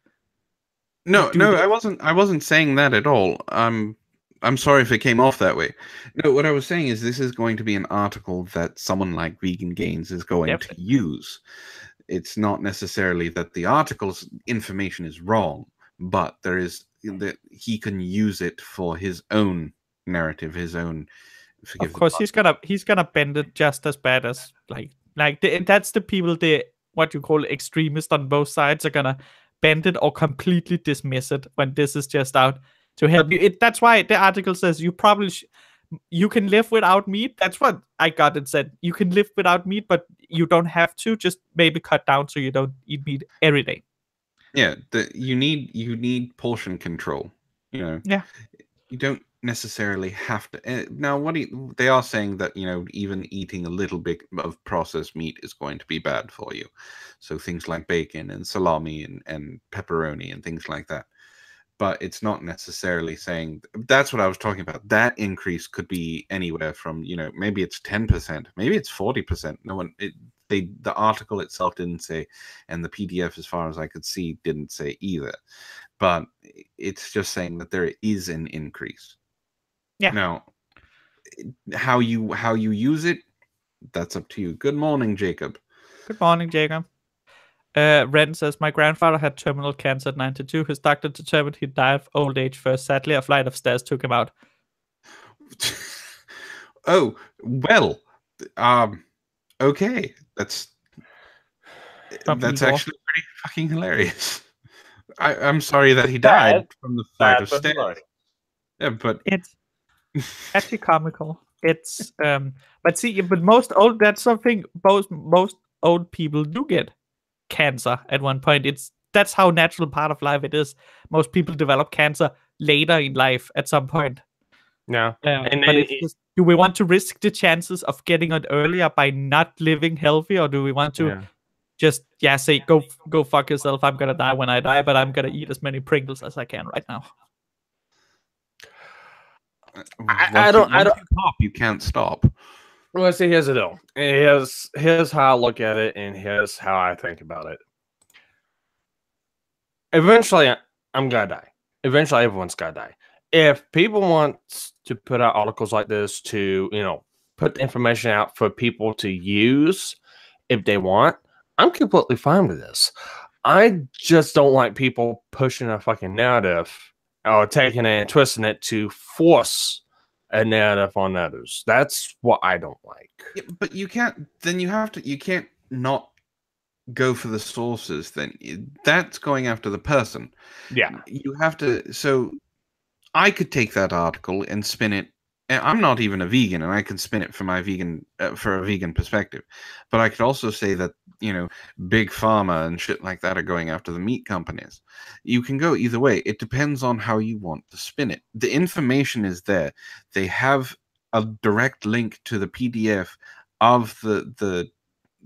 No, I wasn't saying that at all. I'm sorry if it came off that way. No, what I was saying is this is going to be an article that someone like Vegan Gains is going to use. It's not necessarily that the article's information is wrong, but there is that he can use it for his own narrative, his own. Of course, he's gonna bend it just as bad as that's the people, the what you call extremists on both sides, are gonna bend it or completely dismiss it when this is just out to help you. That's why the article says you probably you can live without meat. That's what I got. It said you can live without meat, but you don't have to. Just maybe cut down so you don't eat meat every day. Yeah, you need portion control. You know. Yeah. You don't necessarily have to. Now, they are saying that, you know, even eating a little bit of processed meat is going to be bad for you. So things like bacon and salami and pepperoni and things like that. But it's not necessarily saying that's what I was talking about. That increase could be anywhere from, you know, maybe it's 10%, maybe it's 40%. No one, the article itself didn't say, and the PDF, as far as I could see, didn't say either. But it's just saying that there is an increase. Yeah. Now, how you use it, that's up to you. Good morning, Jacob. Good morning, Jacob. Ren says, my grandfather had terminal cancer at 92. His doctor determined he'd die of old age first. Sadly, a flight of stairs took him out. Oh, well, okay. That's actually pretty fucking hilarious. I'm sorry that he died from the flight of stairs. Yeah, but it's actually comical. It's but see, but that's something most old people do get cancer at one point. That's how natural part of life it is. Most people develop cancer later in life at some point. No. But it's just, do we want to risk the chances of getting it earlier by not living healthy, or do we want to just say go fuck yourself? I'm gonna die when I die, but I'm gonna eat as many Pringles as I can right now. I don't stop. You can't stop. Well, see, here's the deal. Here's how I look at it, and here's how I think about it. Eventually, I'm gonna die. Eventually, everyone's gonna die. If people want to put out articles like this to, you know, put the information out for people to use if they want, I'm completely fine with this. I just don't like people pushing a fucking narrative or taking it and twisting it to force a narrative on others. That's what I don't like. Yeah, but you can't. Then you can't not go for the sources. Then that's going after the person. Yeah, you have to. So I could take that article and spin it. And I'm not even a vegan, and I can spin it for my for a vegan perspective. But I could also say that, you know, big pharma and shit like that are going after the meat companies. You can go either way. It depends on how you want to spin it. The information is there. They have a direct link to the PDF of the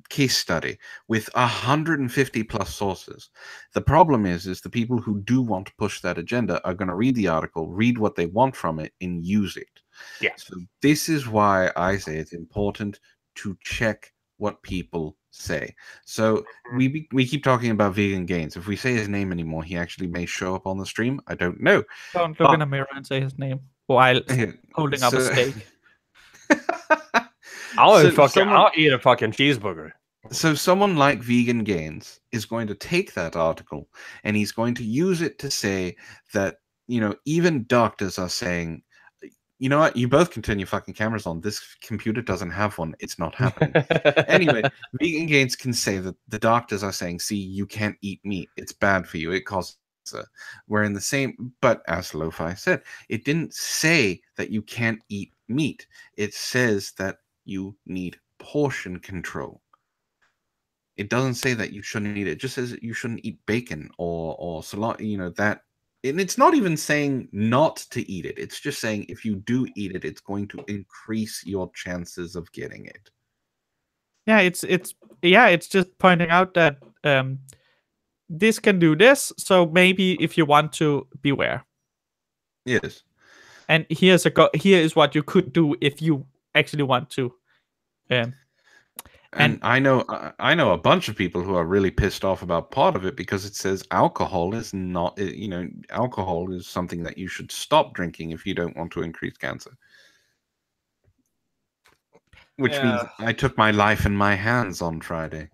case study with 150 plus sources. The problem is the people who do want to push that agenda are going to read the article, read what they want from it, and use it. Yeah. So this is why I say it's important to check what people say. So we keep talking about Vegan Gains. If we say his name anymore, he actually may show up on the stream. I don't know. Don't look in a mirror and say his name while holding up a So- steak. I'll eat a fucking cheeseburger. So someone like Vegan Gains is going to take that article and he's going to use it to say that, even doctors are saying, you know what, you both can turn your fucking cameras on. This computer doesn't have one. It's not happening. Anyway, Vegan Gains can say that the doctors are saying, see, you can't eat meat. It's bad for you. It causes cancer. We're in the same, but as Lo-Fi said, it didn't say that you can't eat meat. It says that you need portion control. It doesn't say that you shouldn't eat it. It just says that you shouldn't eat bacon or salami, that. And it's not even saying not to eat it. It's just saying if you do eat it, it's going to increase your chances of getting it. Yeah, it's just pointing out that this can do this, so maybe if you want to, beware. Yes. And here is what you could do if you actually want to. And I know a bunch of people who are really pissed off about part of it because it says alcohol is not, alcohol is something that you should stop drinking if you don't want to increase cancer. Which means I took my life in my hands on Friday.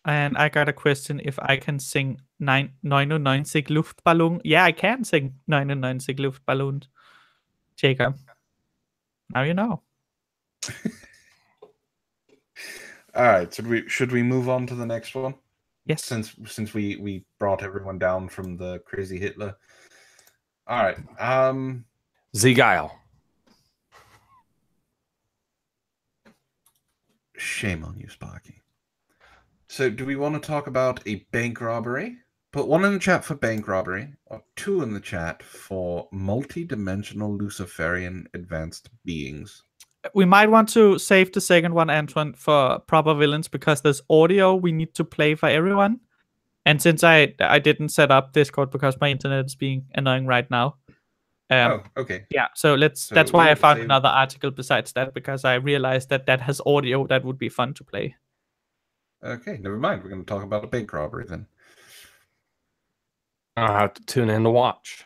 And I got a question if I can sing 99 Luftballon. Yeah, I can sing 99 Luftballon. Jacob. Now you know. All right, should we move on to the next one? Yes. Since we brought everyone down from the crazy Hitler. All right. Zegeil. Shame on you, Sparky. So, do we want to talk about a bank robbery? Put 1 in the chat for bank robbery, or 2 in the chat for multi-dimensional Luciferian advanced beings. We might want to save the second one, Antoine, for proper villains because there's audio we need to play for everyone. And since I didn't set up Discord because my internet is being annoying right now. Okay. Yeah, so that's why I found another article besides that, because I realized that has audio that would be fun to play. Okay, never mind. We're going to talk about a bank robbery then. I'll have to tune in to watch.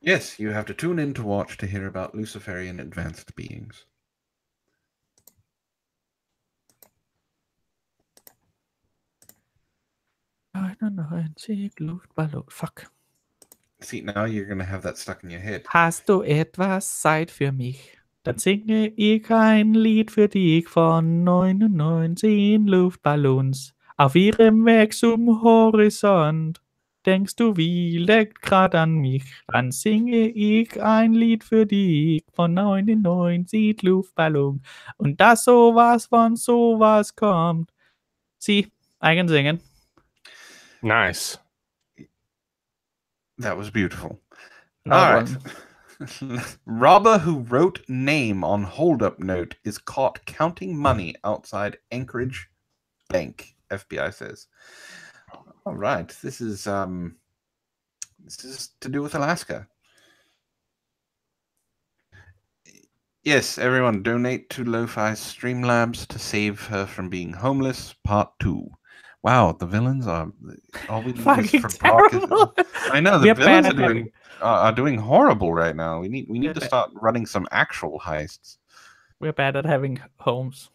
Yes, you have to tune in to watch to hear about Luciferian advanced beings. I don't know. Fuck. See, now you're going to have that stuck in your head. Hast du etwas Zeit für mich? Dann singe ich ein Lied für dich von 99 Luftballons auf ihrem Weg zum Horizont. Denkst du vielleicht grad an mich? Dann singe ich ein Lied für dich von 99 Luftballons und dass sowas von sowas kommt. See, I can sing it. Nice. That was beautiful. All right. Robber who wrote name on holdup note is caught counting money outside Anchorage Bank, FBI says. All right. This is to do with Alaska. Yes, everyone donate to Lo-Fi Streamlabs to save her from being homeless, part 2. Wow, the villains are all we need is for terrible. I know the villains are doing horrible right now. We need to start running some actual heists. We're bad at having homes.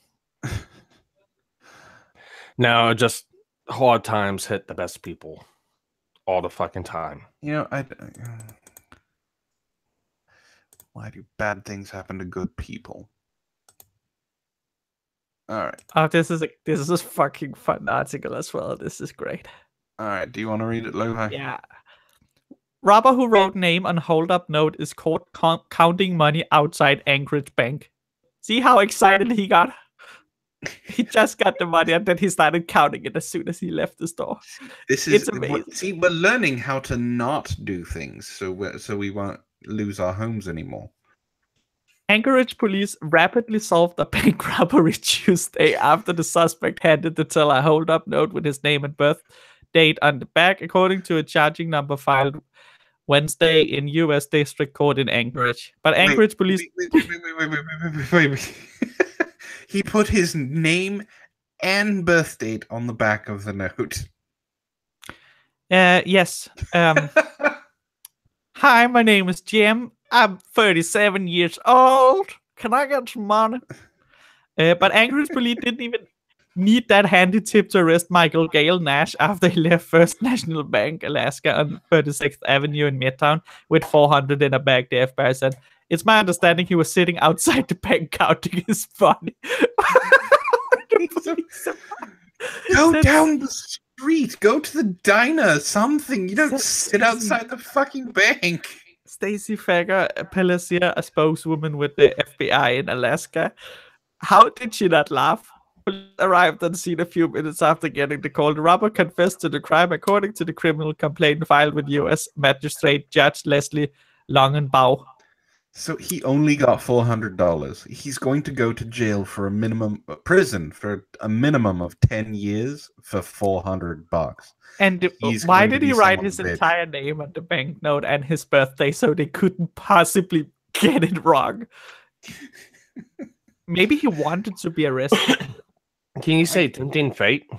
No, just hard times hit the best people all the fucking time. Why do bad things happen to good people? All right. Oh, this is a fucking fun article as well. This is great. All right. Do you want to read it, Lo-Fi? Yeah. Robber who wrote name on hold-up note is caught counting money outside Anchorage Bank. See how excited he got? He just got the money and then he started counting it as soon as he left the store. It's amazing. See, we're learning how to not do things so we won't lose our homes anymore. Anchorage police rapidly solved a bank robbery Tuesday after the suspect handed the teller a hold-up note with his name and birth date on the back, according to a charging number filed Wednesday in U.S. District Court in Anchorage. But Anchorage police... Wait. He put his name and birth date on the back of the note. Yes. Hi, my name is Jim. I'm 37 years old. Can I get some money? But Anchorage police didn't even need that handy tip to arrest Michael Gale Nash after he left First National Bank, Alaska on 36th Avenue in Midtown with $400 in a bag, the FBI said. It's my understanding he was sitting outside the bank counting his money. Go down the street. Go to the diner. Something. You don't sit outside the fucking bank. Stacey Fager Pelletier, a spokeswoman with the FBI in Alaska. How did she not laugh? Police arrived on scene a few minutes after getting the call. The robber confessed to the crime, according to the criminal complaint filed with U.S. Magistrate Judge Leslie Longenbaugh. So he only got $400. He's going to go to jail for prison for a minimum of 10 years for $400. And why did he write his entire name on the banknote and his birthday so they couldn't possibly get it wrong? Maybe he wanted to be arrested. Can you say tempting fate?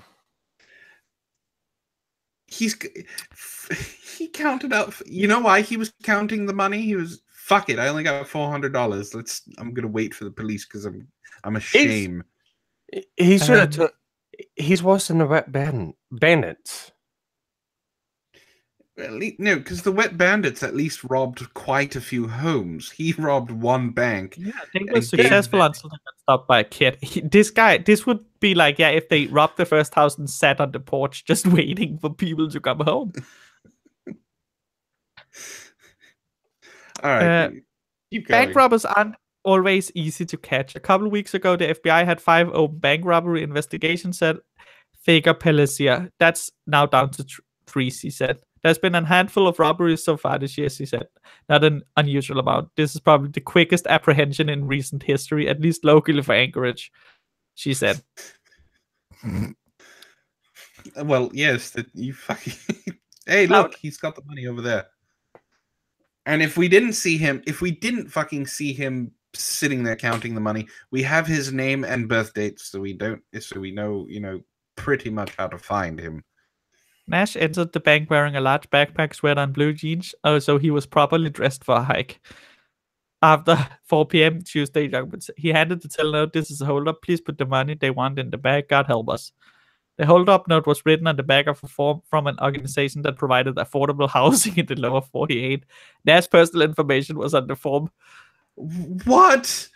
He counted out. You know why he was counting the money? He was, fuck it, I only got $400. I'm gonna wait for the police because I'm ashamed. He should have took. He's worse than the Wet Bandits. No, because the Wet Bandits at least robbed quite a few homes. He robbed one bank. Yeah, I think it was successful until they got stopped by a kid. This would be like, if they robbed the first house and sat on the porch just waiting for people to come home. All right. Bank robbers aren't always easy to catch. A couple of weeks ago, the FBI had 5 open bank robbery investigations, said Fager Pelletier. That's now down to 3, she said. There's been a handful of robberies so far this year, she said. Not an unusual amount. This is probably the quickest apprehension in recent history, at least locally for Anchorage, she said. Well, yes, you fucking... Hey, look, he's got the money over there. And if we didn't fucking see him sitting there counting the money, we have his name and birth date, so we know, pretty much how to find him. Nash entered the bank wearing a large backpack, sweater, and blue jeans, so he was properly dressed for a hike. After 4 p.m. Tuesday, he handed the teller note. This is a hold-up. Please put the money they want in the bag. God help us. The hold-up note was written on the back of a form from an organization that provided affordable housing in the lower 48. Nash's personal information was on the form. What?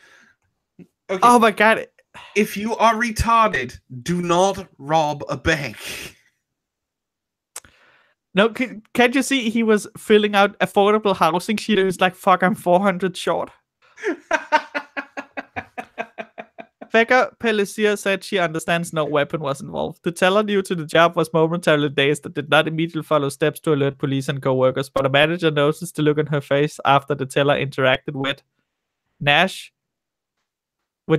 Okay. Oh my god. If you are retarded, do not rob a bank. No, can't you see he was filling out affordable housing sheet? It was like, fuck, I'm 400 short. Fager Pelletier said she understands no weapon was involved. The teller new to the job was momentarily dazed and did not immediately follow steps to alert police and co-workers, but a manager noticed the look on her face after the teller interacted with Nash.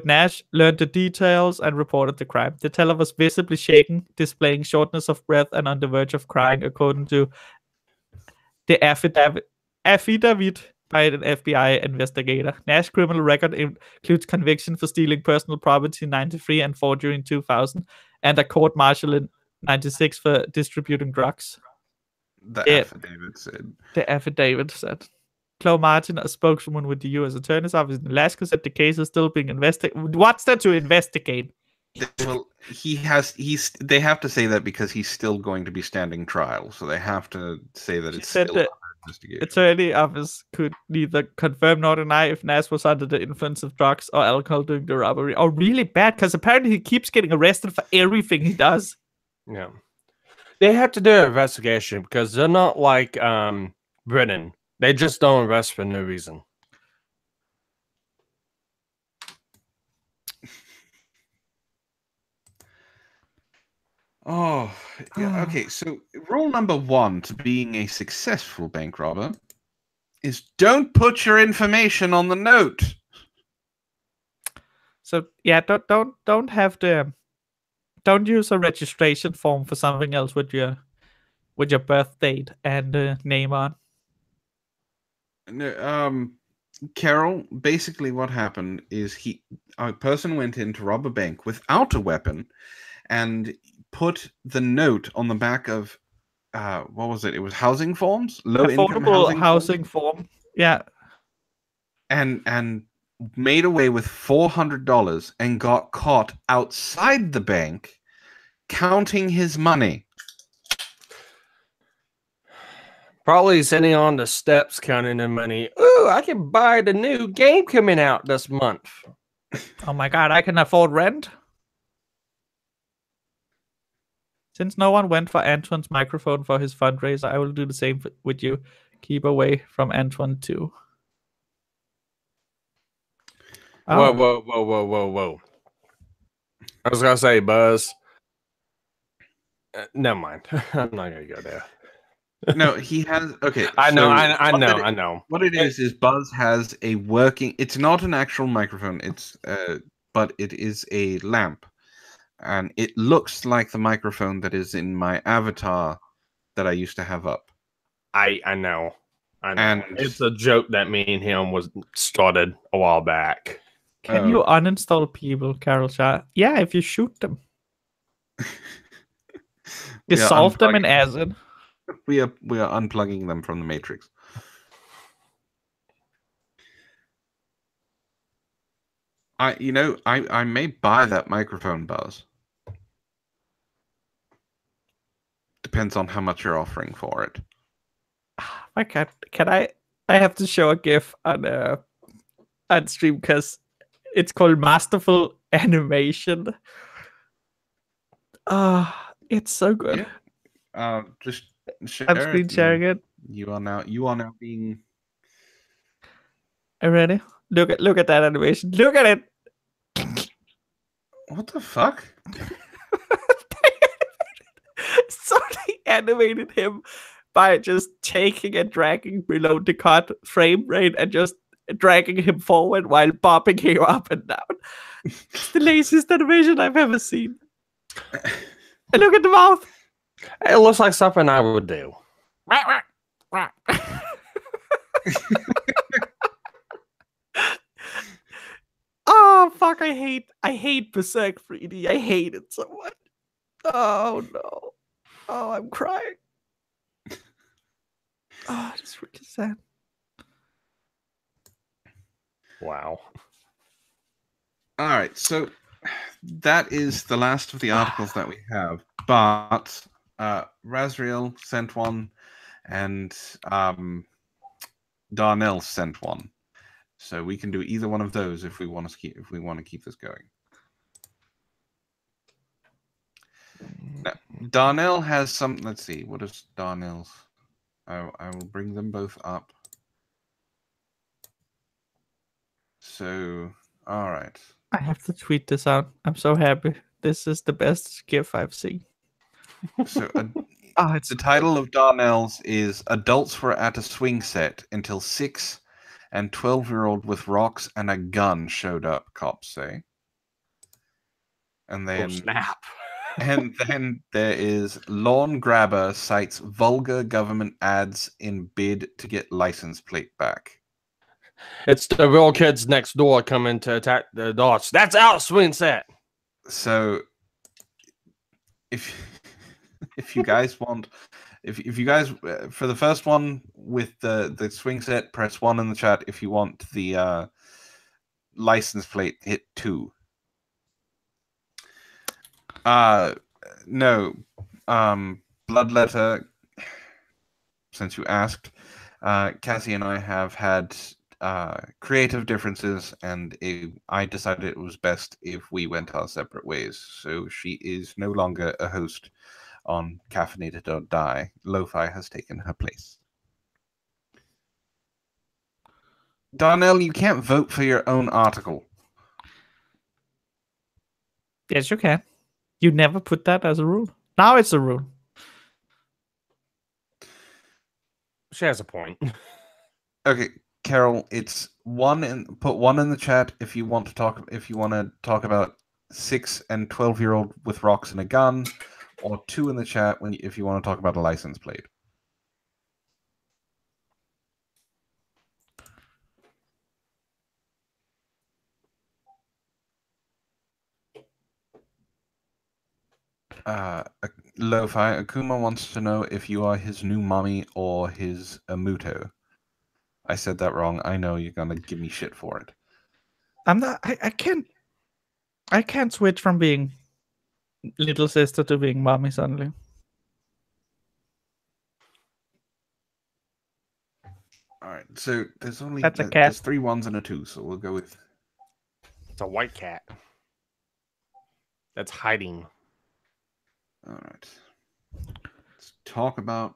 Nash learned the details and reported the crime. The teller was visibly shaken, displaying shortness of breath and on the verge of crying, according to the affidavit by an FBI investigator. Nash's criminal record includes conviction for stealing personal property in 1993 and forgery in 2000, and a court-martial in 1996 for distributing drugs. The affidavit said. Chloe Martin, a spokeswoman with the U.S. Attorney's Office in Alaska, said the case is still being investigated. What's there to investigate? Well, they have to say that because he's still going to be standing trial, so they have to say that it's still under investigation. Attorney office could neither confirm nor deny if Nash was under the influence of drugs or alcohol during the robbery. Oh, really bad, because apparently he keeps getting arrested for everything he does. Yeah. They have to do an investigation because they're not like Britain. They just don't arrest for no reason. Oh, yeah, okay. So rule number 1 to being a successful bank robber is don't put your information on the note. So yeah, don't have the don't use a registration form for something else with your birth date and name on. No, Carol, basically what happened is a person went in to rob a bank without a weapon and put the note on the back of what was it? It was housing forms, low income Affordable housing housing form. Yeah. and made away with $400 and got caught outside the bank counting his money. Probably sitting on the steps counting the money. Ooh, I can buy the new game coming out this month. Oh my god, I can afford rent. Since no one went for Antoine's microphone for his fundraiser, I will do the same with you. Keep away from Antoine too. Whoa, Oh, whoa, whoa, whoa, whoa, whoa. I was gonna say, Buzz. Never mind. I'm not gonna go there. No, he has. Okay, I know, so I what know, it- I know. What it is Buzz has a working. It's not an actual microphone. But it is a lamp, and it looks like the microphone that is in my avatar that I used to have up. I know. I know. And It's a joke that me and him was started a while back. can you uninstall people, Carol Shah? Yeah, if you shoot them. Dissolve them in acid. We are unplugging them from the Matrix. I may buy that microphone, Buzz. Depends on how much you're offering for it. My god, can I have to show a GIF on stream because it's called masterful animation. It's so good. Yeah. Just share I'm screen sharing it. You are now being. Are you ready? Look at that animation. Look at it. What the fuck? So they animated him by just taking and dragging below the cut frame rate and just dragging him forward while bopping him up and down. It's the laziest animation I've ever seen. And look at the mouth. It looks like something I would do. Oh fuck! I hate Berserk 3D. I hate it so much. Oh no! Oh, I'm crying. Oh, it's really sad. Wow. All right, so that is the last of the articles that we have. But Razriel sent one, and Darnell sent one. So we can do either one of those if we want to keep this going. Now, Darnell has some. Let's see. What is Darnell's? I will bring them both up. So, all right. I have to tweet this out. I'm so happy. This is the best GIF I've seen. So, it's the title of Darnell's is "Adults Were at a Swing Set Until 6 and 12-year-old with rocks and a gun showed up," cops say. And then, snap. and then there is "Lawn Grabber cites vulgar government ads in bid to get license plate back." It's the real kids next door coming to attack the dogs. That's out, swing set. So, if you guys want, if you guys for the first one with the swing set, press 1 in the chat. If you want the license plate, hit 2. No, Bloodletter. Since you asked, Cassie and I have had creative differences, and I decided it was best if we went our separate ways. So she is no longer a host on Caffeinated or Die. Lo-Fi has taken her place. Darnell, you can't vote for your own article. Yes, you can. You never put that as a rule. Now it's a rule. She has a point. Okay, Carol, it's one in the chat if you want to talk about 6 and 12-year-old with rocks and a gun, or 2 in the chat if you want to talk about a license plate. Lo-Fi Akuma wants to know if you are his new mommy or his Amuto. I said that wrong. I know you're gonna give me shit for it. I'm not. I can't. I can't switch from being little sister to being mommy suddenly. All right. So there's only That's a cat. there's 3 1s and a 2, so we'll go with. It's a white cat. That's hiding. All right. Let's talk about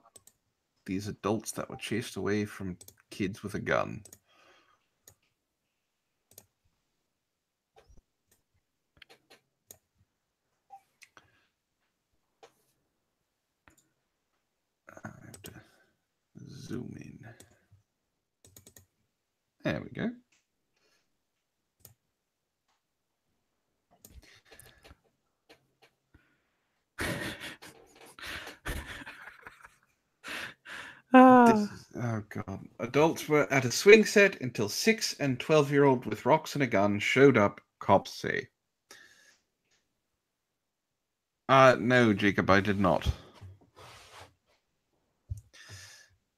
these adults that were chased away from kids with a gun. I have to zoom in. There we go. Oh god. Adults were at a swing set until 6 and 12-year-old with rocks and a gun showed up, cops say. No, Jacob, I did not.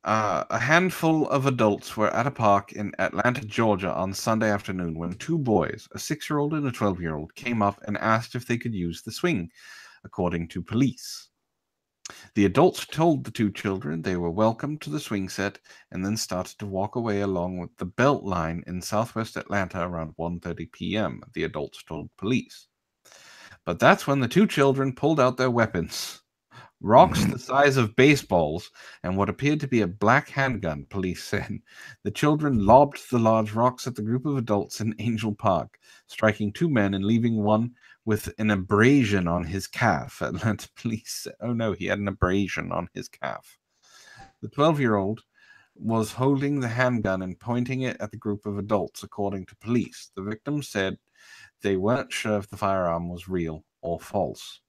A handful of adults were at a park in Atlanta, Georgia on Sunday afternoon when 2 boys, a 6-year-old and a 12-year-old, came up and asked if they could use the swing, according to police. The adults told the 2 children they were welcome to the swing set and then started to walk away along with the belt line in southwest Atlanta around 1:30 p.m., the adults told police. But that's when the 2 children pulled out their weapons. Rocks the size of baseballs and what appeared to be a black handgun, police said. The children lobbed the large rocks at the group of adults in Angel Park, striking 2 men and leaving one with an abrasion on his calf. Atlanta police said, oh no, he had an abrasion on his calf. The 12-year-old was holding the handgun and pointing it at the group of adults, according to police. The victim said they weren't sure if the firearm was real or false.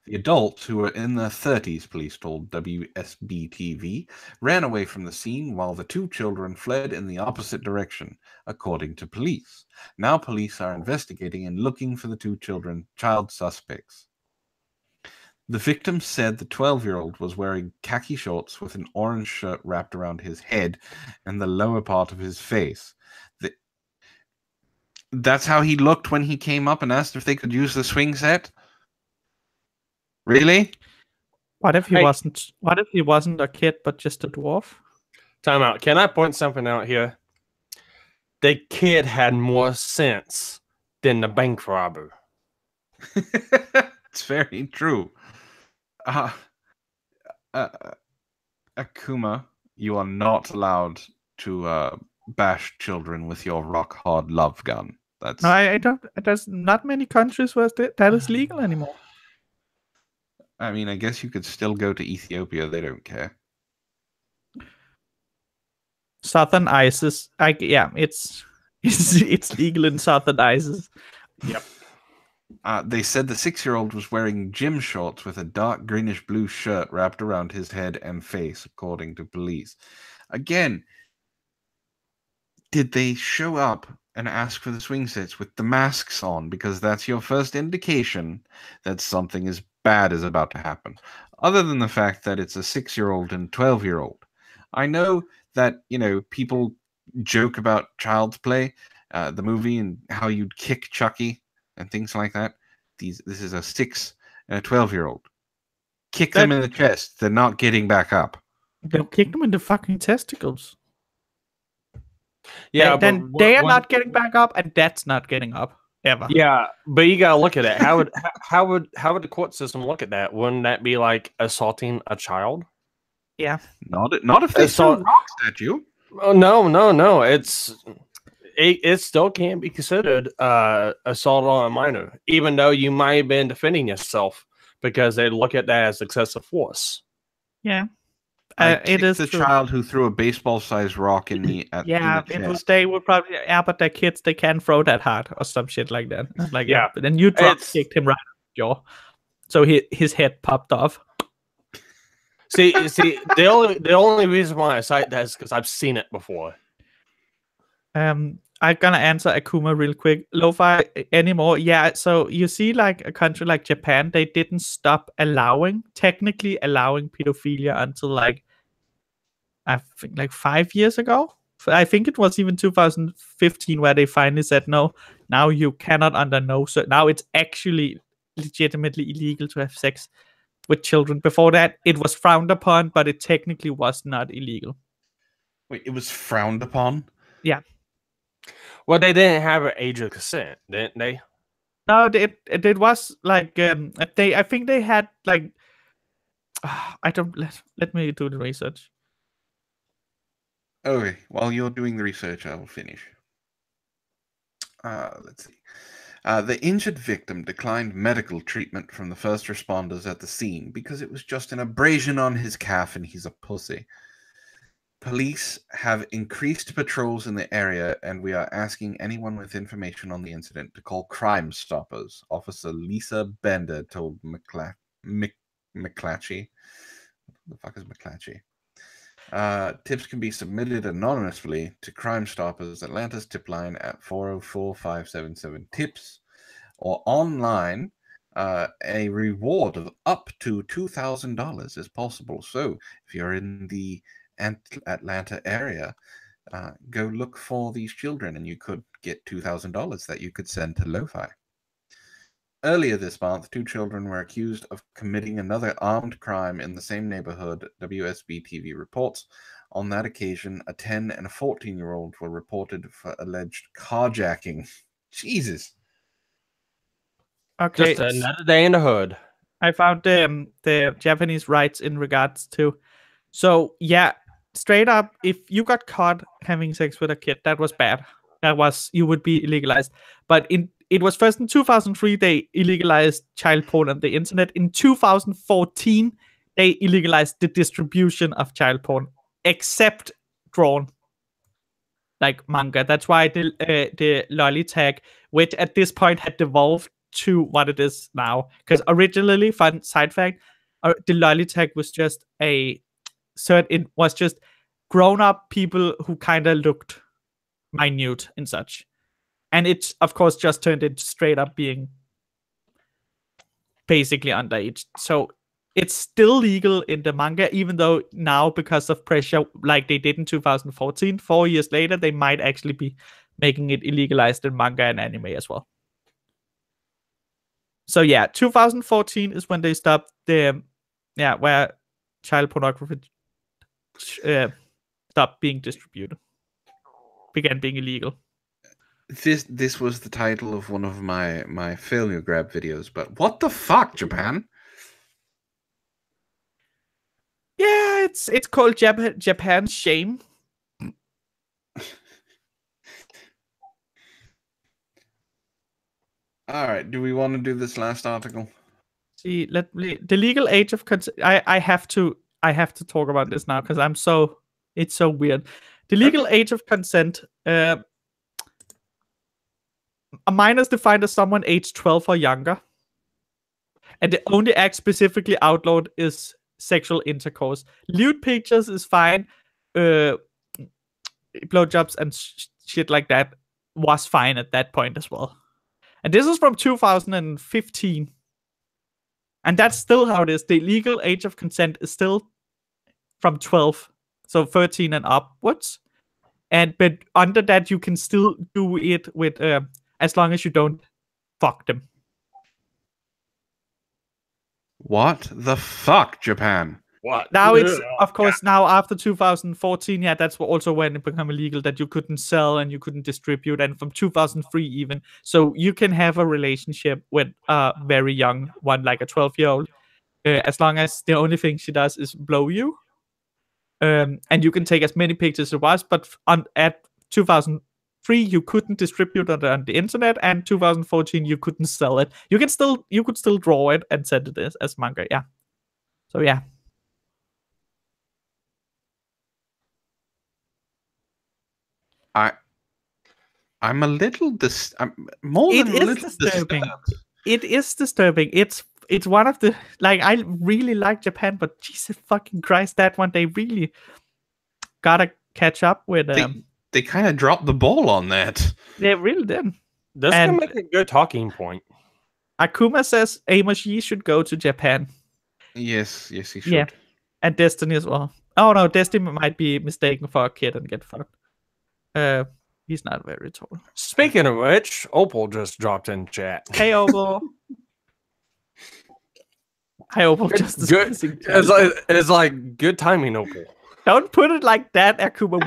The adults, who were in their 30s, police told WSB-TV, ran away from the scene while the 2 children fled in the opposite direction, according to police. Now police are investigating and looking for the 2 child suspects. The victim said the 12-year-old was wearing khaki shorts with an orange shirt wrapped around his head and the lower part of his face. That's how he looked when he came up and asked if they could use the swing set? Really? What if he wasn't? What if he wasn't a kid but just a dwarf? Time out. Can I point something out here? The kid had more sense than the bank robber. It's very true. Akuma, you are not allowed to bash children with your rock hard love gun. That's No, I don't. There's not many countries where that is legal anymore. I mean, I guess you could still go to Ethiopia. They don't care. Southern ISIS. Yeah, it's legal in Southern ISIS. Yep. They said the 6-year-old was wearing gym shorts with a dark greenish blue shirt wrapped around his head and face, according to police. Again, did they show up and ask for the swing sets with the masks on? Because that's your first indication that something bad is about to happen. Other than the fact that it's a 6-year-old and 12-year-old. I know that, people joke about Child's Play, the movie, and how you'd kick Chucky and things like that. This is a 6 and a 12-year-old. Kick them in the chest. They're not getting back up. They'll kick them in the fucking testicles. Yeah, then they are not getting back up, and that's not getting up ever. Yeah, but you gotta look at it. How would the court system look at that? Wouldn't that be like assaulting a child? Yeah. Not if they throw rocks at you. Oh, no. It still can't be considered assault on a minor, even though you might have been defending yourself, because they look at that as excessive force. Yeah. I It is kicked the true. child who threw a baseball-sized rock in me in Yeah, the it chest. was. They would probably. Yeah, but their kids, they can't throw that hard or some shit like that. Like Yeah. but then you drop It's- kicked him right in the jaw, so his head popped off. See, the only reason why I cite that is because I've seen it before. I'm gonna answer Akuma real quick. Lo-fi anymore? Yeah. So you see, like a country like Japan, they didn't stop technically allowing pedophilia until like I think like 5 years ago. I think it was even 2015 where they finally said no. Now you cannot under no. So now it's actually legitimately illegal to have sex with children. Before that, it was frowned upon, but it technically was not illegal. Wait, it was frowned upon? Yeah. Well, they didn't have an age of consent, didn't they? No, it was like I think they had like I don't let me do the research. Okay, while you're doing the research, I will finish. Let's see. The injured victim declined medical treatment from the first responders at the scene because it was just an abrasion on his calf and he's a pussy. Police have increased patrols in the area, and we are asking anyone with information on the incident to call Crime Stoppers. Officer Lisa Bender told McClatchy. What the fuck is McClatchy? Tips can be submitted anonymously to Crime Stoppers Atlanta's tip line at 404-577-TIPS or online. A reward of up to $2,000 is possible. So if you're in the Atlanta area, go look for these children and you could get $2,000 that you could send to Lo-Fi. Earlier this month, 2 children were accused of committing another armed crime in the same neighborhood, WSB-TV reports. On that occasion, a 10 and a 14-year-old were reported for alleged carjacking. Jesus. Okay, Just another day in the hood. I found the Japanese rights in regards to. So yeah, straight up, if you got caught having sex with a kid, that was bad. You would be illegalized. But it was first in 2003 they illegalized child porn on the internet. In 2014 they illegalized the distribution of child porn, except drawn like manga. That's why the lolly tag, which at this point had devolved to what it is now. Because originally, fun side fact, the lolly tag was just it was just grown up people who kind of looked minute and such, and it of course just turned into straight up being basically underage. So it's still legal in the manga, even though now, because of pressure, like they did in 2014, 4 years later, they might actually be making it illegalized in manga and anime as well. So yeah, 2014 is when they stopped where child pornography stopped being distributed, began being illegal. This was the title of one of my failure grab videos, but what the fuck, Japan? Yeah, it's called Japan's shame. All right, do we want to do this last article? See, the legal age of consent. I have to talk about this now because it's so weird. The legal age of consent. A minor is defined as someone aged 12 or younger, and the only act specifically outlawed is sexual intercourse. Lewd pictures is fine. Blowjobs and shit like that was fine at that point as well. And this is from 2015. And that's still how it is. The legal age of consent is still from 12. So 13 and upwards. But under that, you can still do it with as long as you don't fuck them. What the fuck, Japan? What? Now it's, of course, now after 2014, yeah, that's also when it became illegal that you couldn't sell and you couldn't distribute, and from 2003 even. So you can have a relationship with a very young one, like a 12-year-old, as long as the only thing she does is blow you. And you can take as many pictures as it was, but at 2003 you couldn't distribute it on the internet, and 2014 you couldn't sell it. You could still draw it and send it as manga, yeah. So yeah. I'm a little I'm more It than a is little disturbing. disturbed. It is disturbing. It's one of the I really like Japan, but Jesus fucking Christ, that one they really gotta catch up with. They kind of dropped the ball on that. They really did. This And can make a good talking point. Akuma says Amos Yee should go to Japan. Yes, he should. Yeah, and Destiny as well. Oh no, Destiny might be mistaken for a kid and get fucked. He's not very tall. Speaking of which, Opal just dropped in chat. Hey Opal. Hey Opal, just Good. discussing. It's like good timing, Opal. Don't put it like that, Akuma.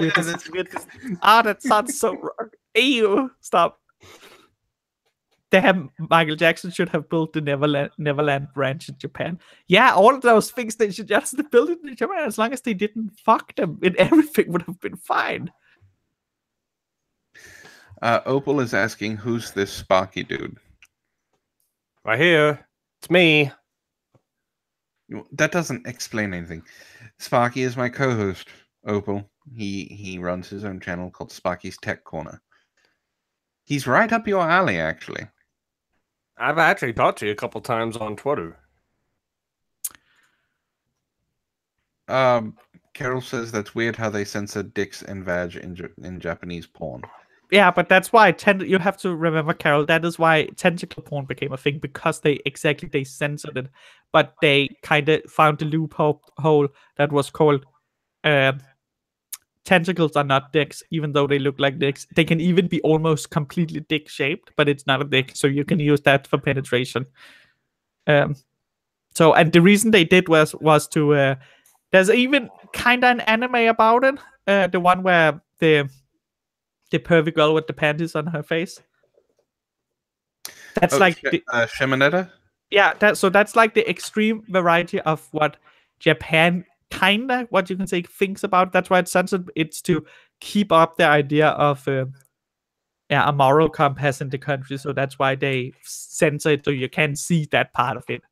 That sounds so wrong. Ew, stop. Damn, Michael Jackson should have built the Neverland branch in Japan. Yeah, all of those things they should just build it in Japan. As long as they didn't fuck them, and everything would have been fine. Opal is asking, who's this Sparky dude? Right here. It's me. That doesn't explain anything. Sparky is my co-host, Opal. He runs his own channel called Sparky's Tech Corner. He's right up your alley, actually. I've actually talked to you a couple times on Twitter. Carol says that's weird how they censor dicks and vag in Japanese porn. Yeah, but that's why you have to remember, Carol. That is why tentacle porn became a thing, because they censored it, but they kind of found a loophole that was called tentacles are not dicks, even though they look like dicks. They can even be almost completely dick shaped, but it's not a dick, so you can use that for penetration. So, and the reason they did was to there's even kind of an anime about it, the one where the pervy girl with the panties on her face. That's like Shimonetta? Yeah, that's like the extreme variety of what Japan kinda, what you can say, thinks about. That's why it's censored. It's to keep up the idea of a moral compass in the country. So that's why they censor it, so you can't see that part of it.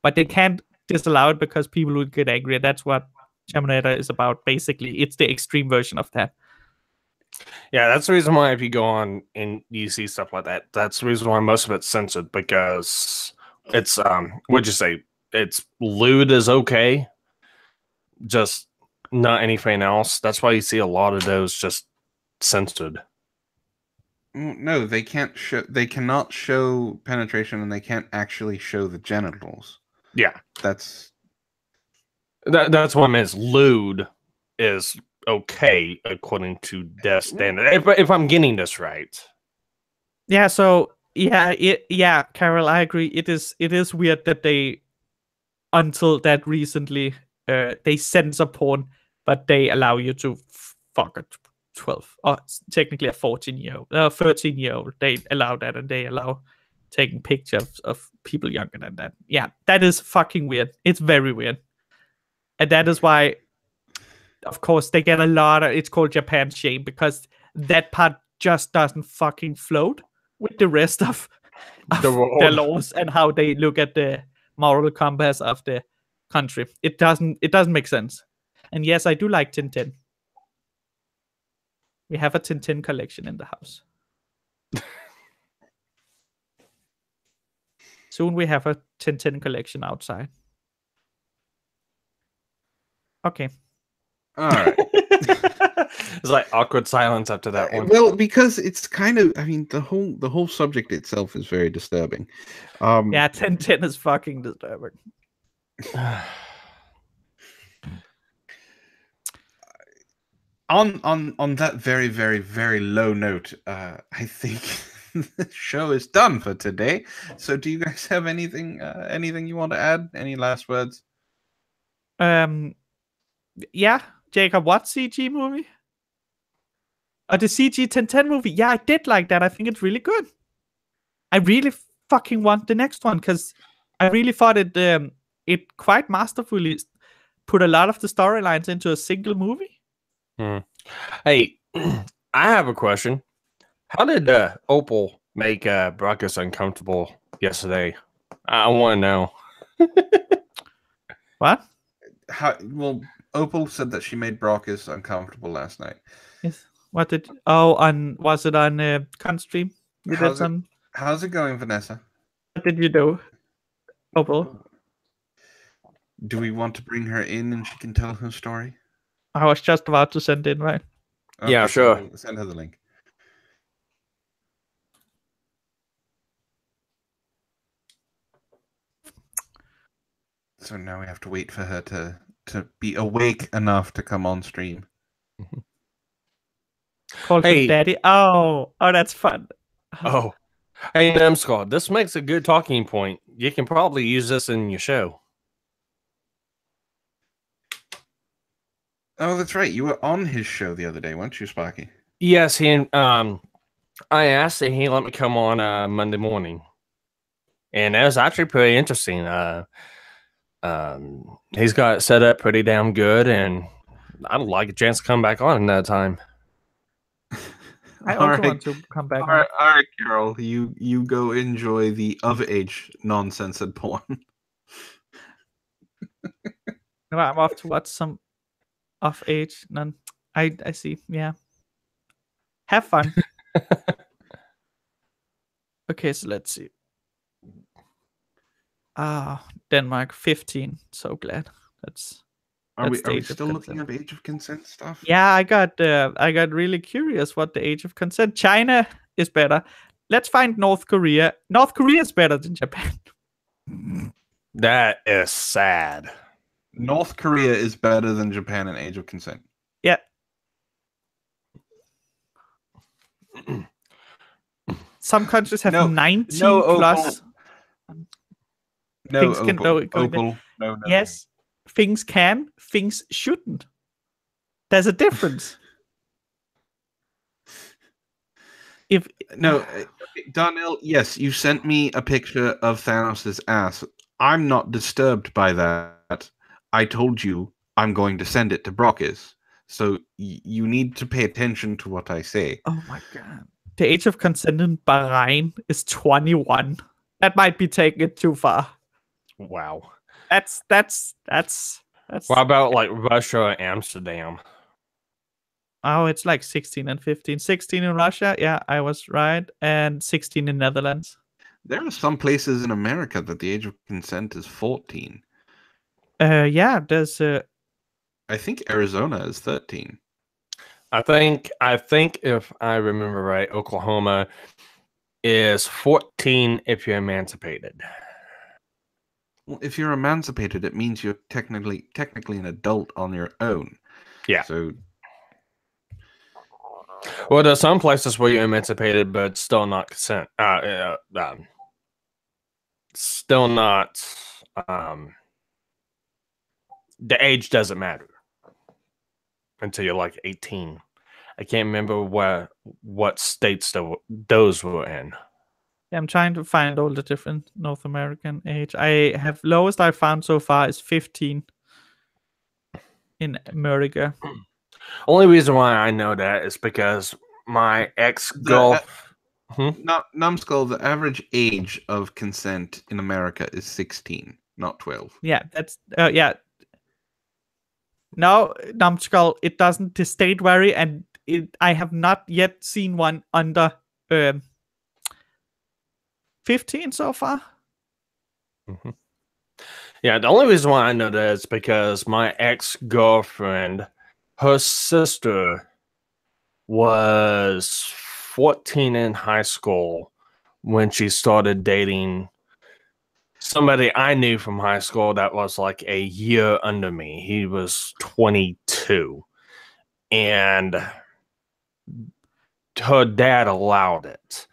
But they can't disallow it because people would get angry. That's what Chamonetta is about. Basically, it's the extreme version of that. Yeah, that's the reason why if you go on and you see stuff like that, that's the reason why most of it's censored, because it's what'd you say? It's lewd is okay, just not anything else. That's why you see a lot of those just censored. No, they can't show. They cannot show penetration, and they can't actually show the genitals. Yeah, that's what I mean. Is lewd is okay according to their standard. If I'm getting this right. Yeah. So yeah, Carol, I agree. It is weird that they, until that recently, they censor porn, but they allow you to fuck a 12 or technically a 14-year-old, 13-year-old. They allow that, and they allow taking pictures of people younger than that. Yeah, that is fucking weird. It's very weird, and that is why, of course, they get a lot of. It's called Japan shame, because that part just doesn't fucking float with the rest of the laws and how they look at the moral compass of the country. It doesn't make sense. And yes, I do like Tintin. We have a Tintin collection in the house. Soon we have a Tintin collection outside. Okay. All right. It's like awkward silence after that one. Well, because it's kind of, I mean, the whole subject itself is very disturbing. Yeah, Tintin is fucking disturbing. On that very, very, very low note, I think the show is done for today. So, do you guys have anything you want to add? Any last words? Yeah, Jacob, what CG movie? The CG 1010 movie. Yeah, I did like that. I think it's really good. I really fucking want the next one, because I really thought it quite masterfully put a lot of the storylines into a single movie. Hey, I have a question. How did Opal make Brockus uncomfortable yesterday? I want to know. What? Well, Opal said that she made Brockus uncomfortable last night. Yes. What did? Oh, was it on Constream? You did How's it? some. How's it going, Vanessa? What did you do? Opal? Do we want to bring her in and she can tell her story? I was just about to send in, right? Yeah, sure. Send her the link. So now we have to wait for her to be awake enough to come on stream. Call Hey. him daddy. Oh, that's fun. Oh, hey, Numbskull, this makes a good talking point. You can probably use this in your show. Oh, that's right. You were on his show the other day, weren't you, Sparky? Yes, I asked and he let me come on Monday morning, and that was actually pretty interesting. He's got it set up pretty damn good, and I'd like a chance to come back on in that time. I also want to come back. All right, Carol. You go enjoy the of age nonsense and porn. No, I'm off to watch some of age. None. I see. Yeah. Have fun. Okay, so let's see. Denmark 15. So glad. Are we the age of still looking consent. up age of consent stuff? Yeah, I got really curious what the age of consent. China is better. Let's find North Korea. North Korea is better than Japan. That is sad. North Korea is better than Japan in age of consent. Yeah. Some countries have 19 plus. No, things can go Opal. No. Yes, things can. Things shouldn't. There's a difference. Darnell, yes, you sent me a picture of Thanos' ass. I'm not disturbed by that. I told you I'm going to send it to Brockis. So you need to pay attention to what I say. Oh my god. The age of consent in Bahrain is 21. That might be taking it too far. Wow. That's What about like Russia or Amsterdam? Oh, it's like 16 and 15. 16 in Russia. Yeah, I was right. And 16 in Netherlands. There are some places in America that the age of consent is 14. Yeah, there's I think Arizona is 13. I think if I remember right, Oklahoma is 14 if you're emancipated. Well, if you're emancipated, it means you're technically an adult on your own. Yeah. So, well, there's some places where you're emancipated, but still not consent. Still not. The age doesn't matter until you're like 18. I can't remember what states those were in. I'm trying to find all the different North American age. I have lowest I found so far is 15 in America. Only reason why I know that is because my Numbskull, the average age of consent in America is 16, not 12. Yeah, that's yeah. No, Numbskull, it doesn't. The state vary, and I have not yet seen one under 15 so far. Mm-hmm. Yeah, the only reason why I know that is because my ex-girlfriend, her sister was 14 in high school when she started dating somebody I knew from high school that was like a year under me. He was 22. And her dad allowed it.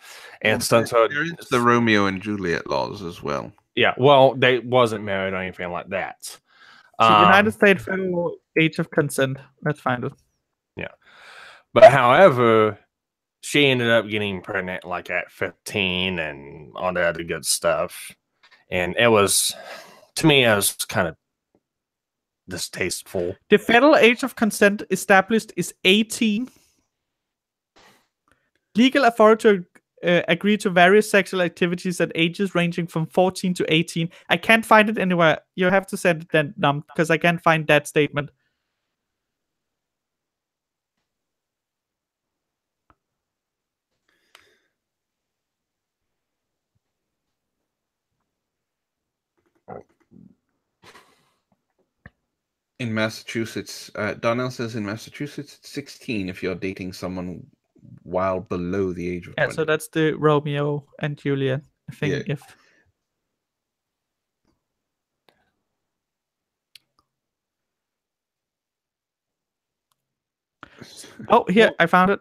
And since there is the Romeo and Juliet laws as well. Yeah, well, they wasn't married or anything like that. So United States federal age of consent. Let's find it. Yeah. But however, she ended up getting pregnant like at 15 and all that other good stuff. And it was, to me, it was kind of distasteful. The federal age of consent established is 18. Legal authority agree to various sexual activities at ages ranging from 14 to 18. I can't find it anywhere. You have to send it then, because I can't find that statement. In Massachusetts, Donnell says in Massachusetts, it's 16 if you're dating someone while below the age of 20. Yeah, so that's the Romeo and Juliet thing. Yeah. If here, I found it.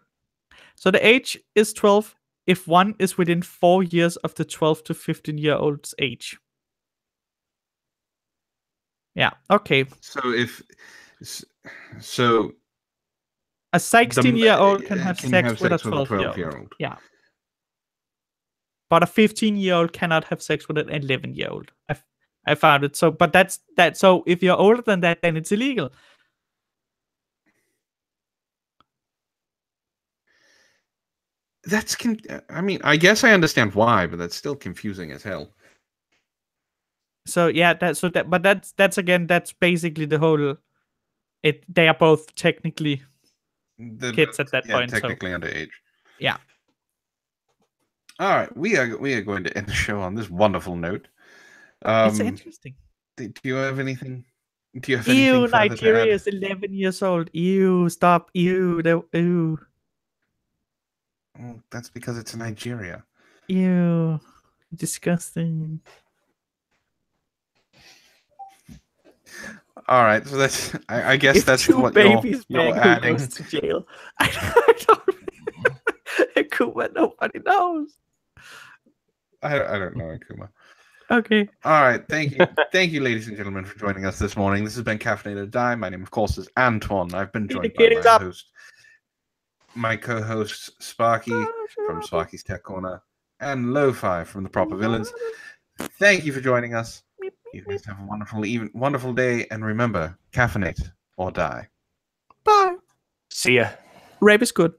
So the age is 12 if one is within 4 years of the 12 to 15-year-old's age. Yeah, okay. So A 16-year-old can have sex with a 12-year-old. 12-year-old. Yeah. But a 15-year-old cannot have sex with an 11-year-old. I found it. So, but that's that. So if you're older than that, then it's illegal. I mean, I guess I understand why, but that's still confusing as hell. So yeah, but that's again, that's basically the whole. They are both technically kids at that point. Technically underage. Yeah. All right, we are going to end the show on this wonderful note. It's interesting. Do you have anything? Do you have anything Ew, further Nigeria to add? is 11 years old. Ew, stop. Ew, ew. Well, that's because it's Nigeria. Ew, disgusting. All right, so that's. I guess If that's 2 what babies you're back, who adding. goes to jail? I don't. Akuma, nobody knows. I don't know, Akuma. Okay. All right, thank you, ladies and gentlemen, for joining us this morning. This has been Caffeinated Die. My name, of course, is Antoine. I've been joined by my co-hosts Sparky from Sparky's Tech Corner and Lo-Fi from the Proper Villains. Thank you for joining us. You guys have a wonderful day, and remember, caffeinate or die. Bye. See ya. Rape is good.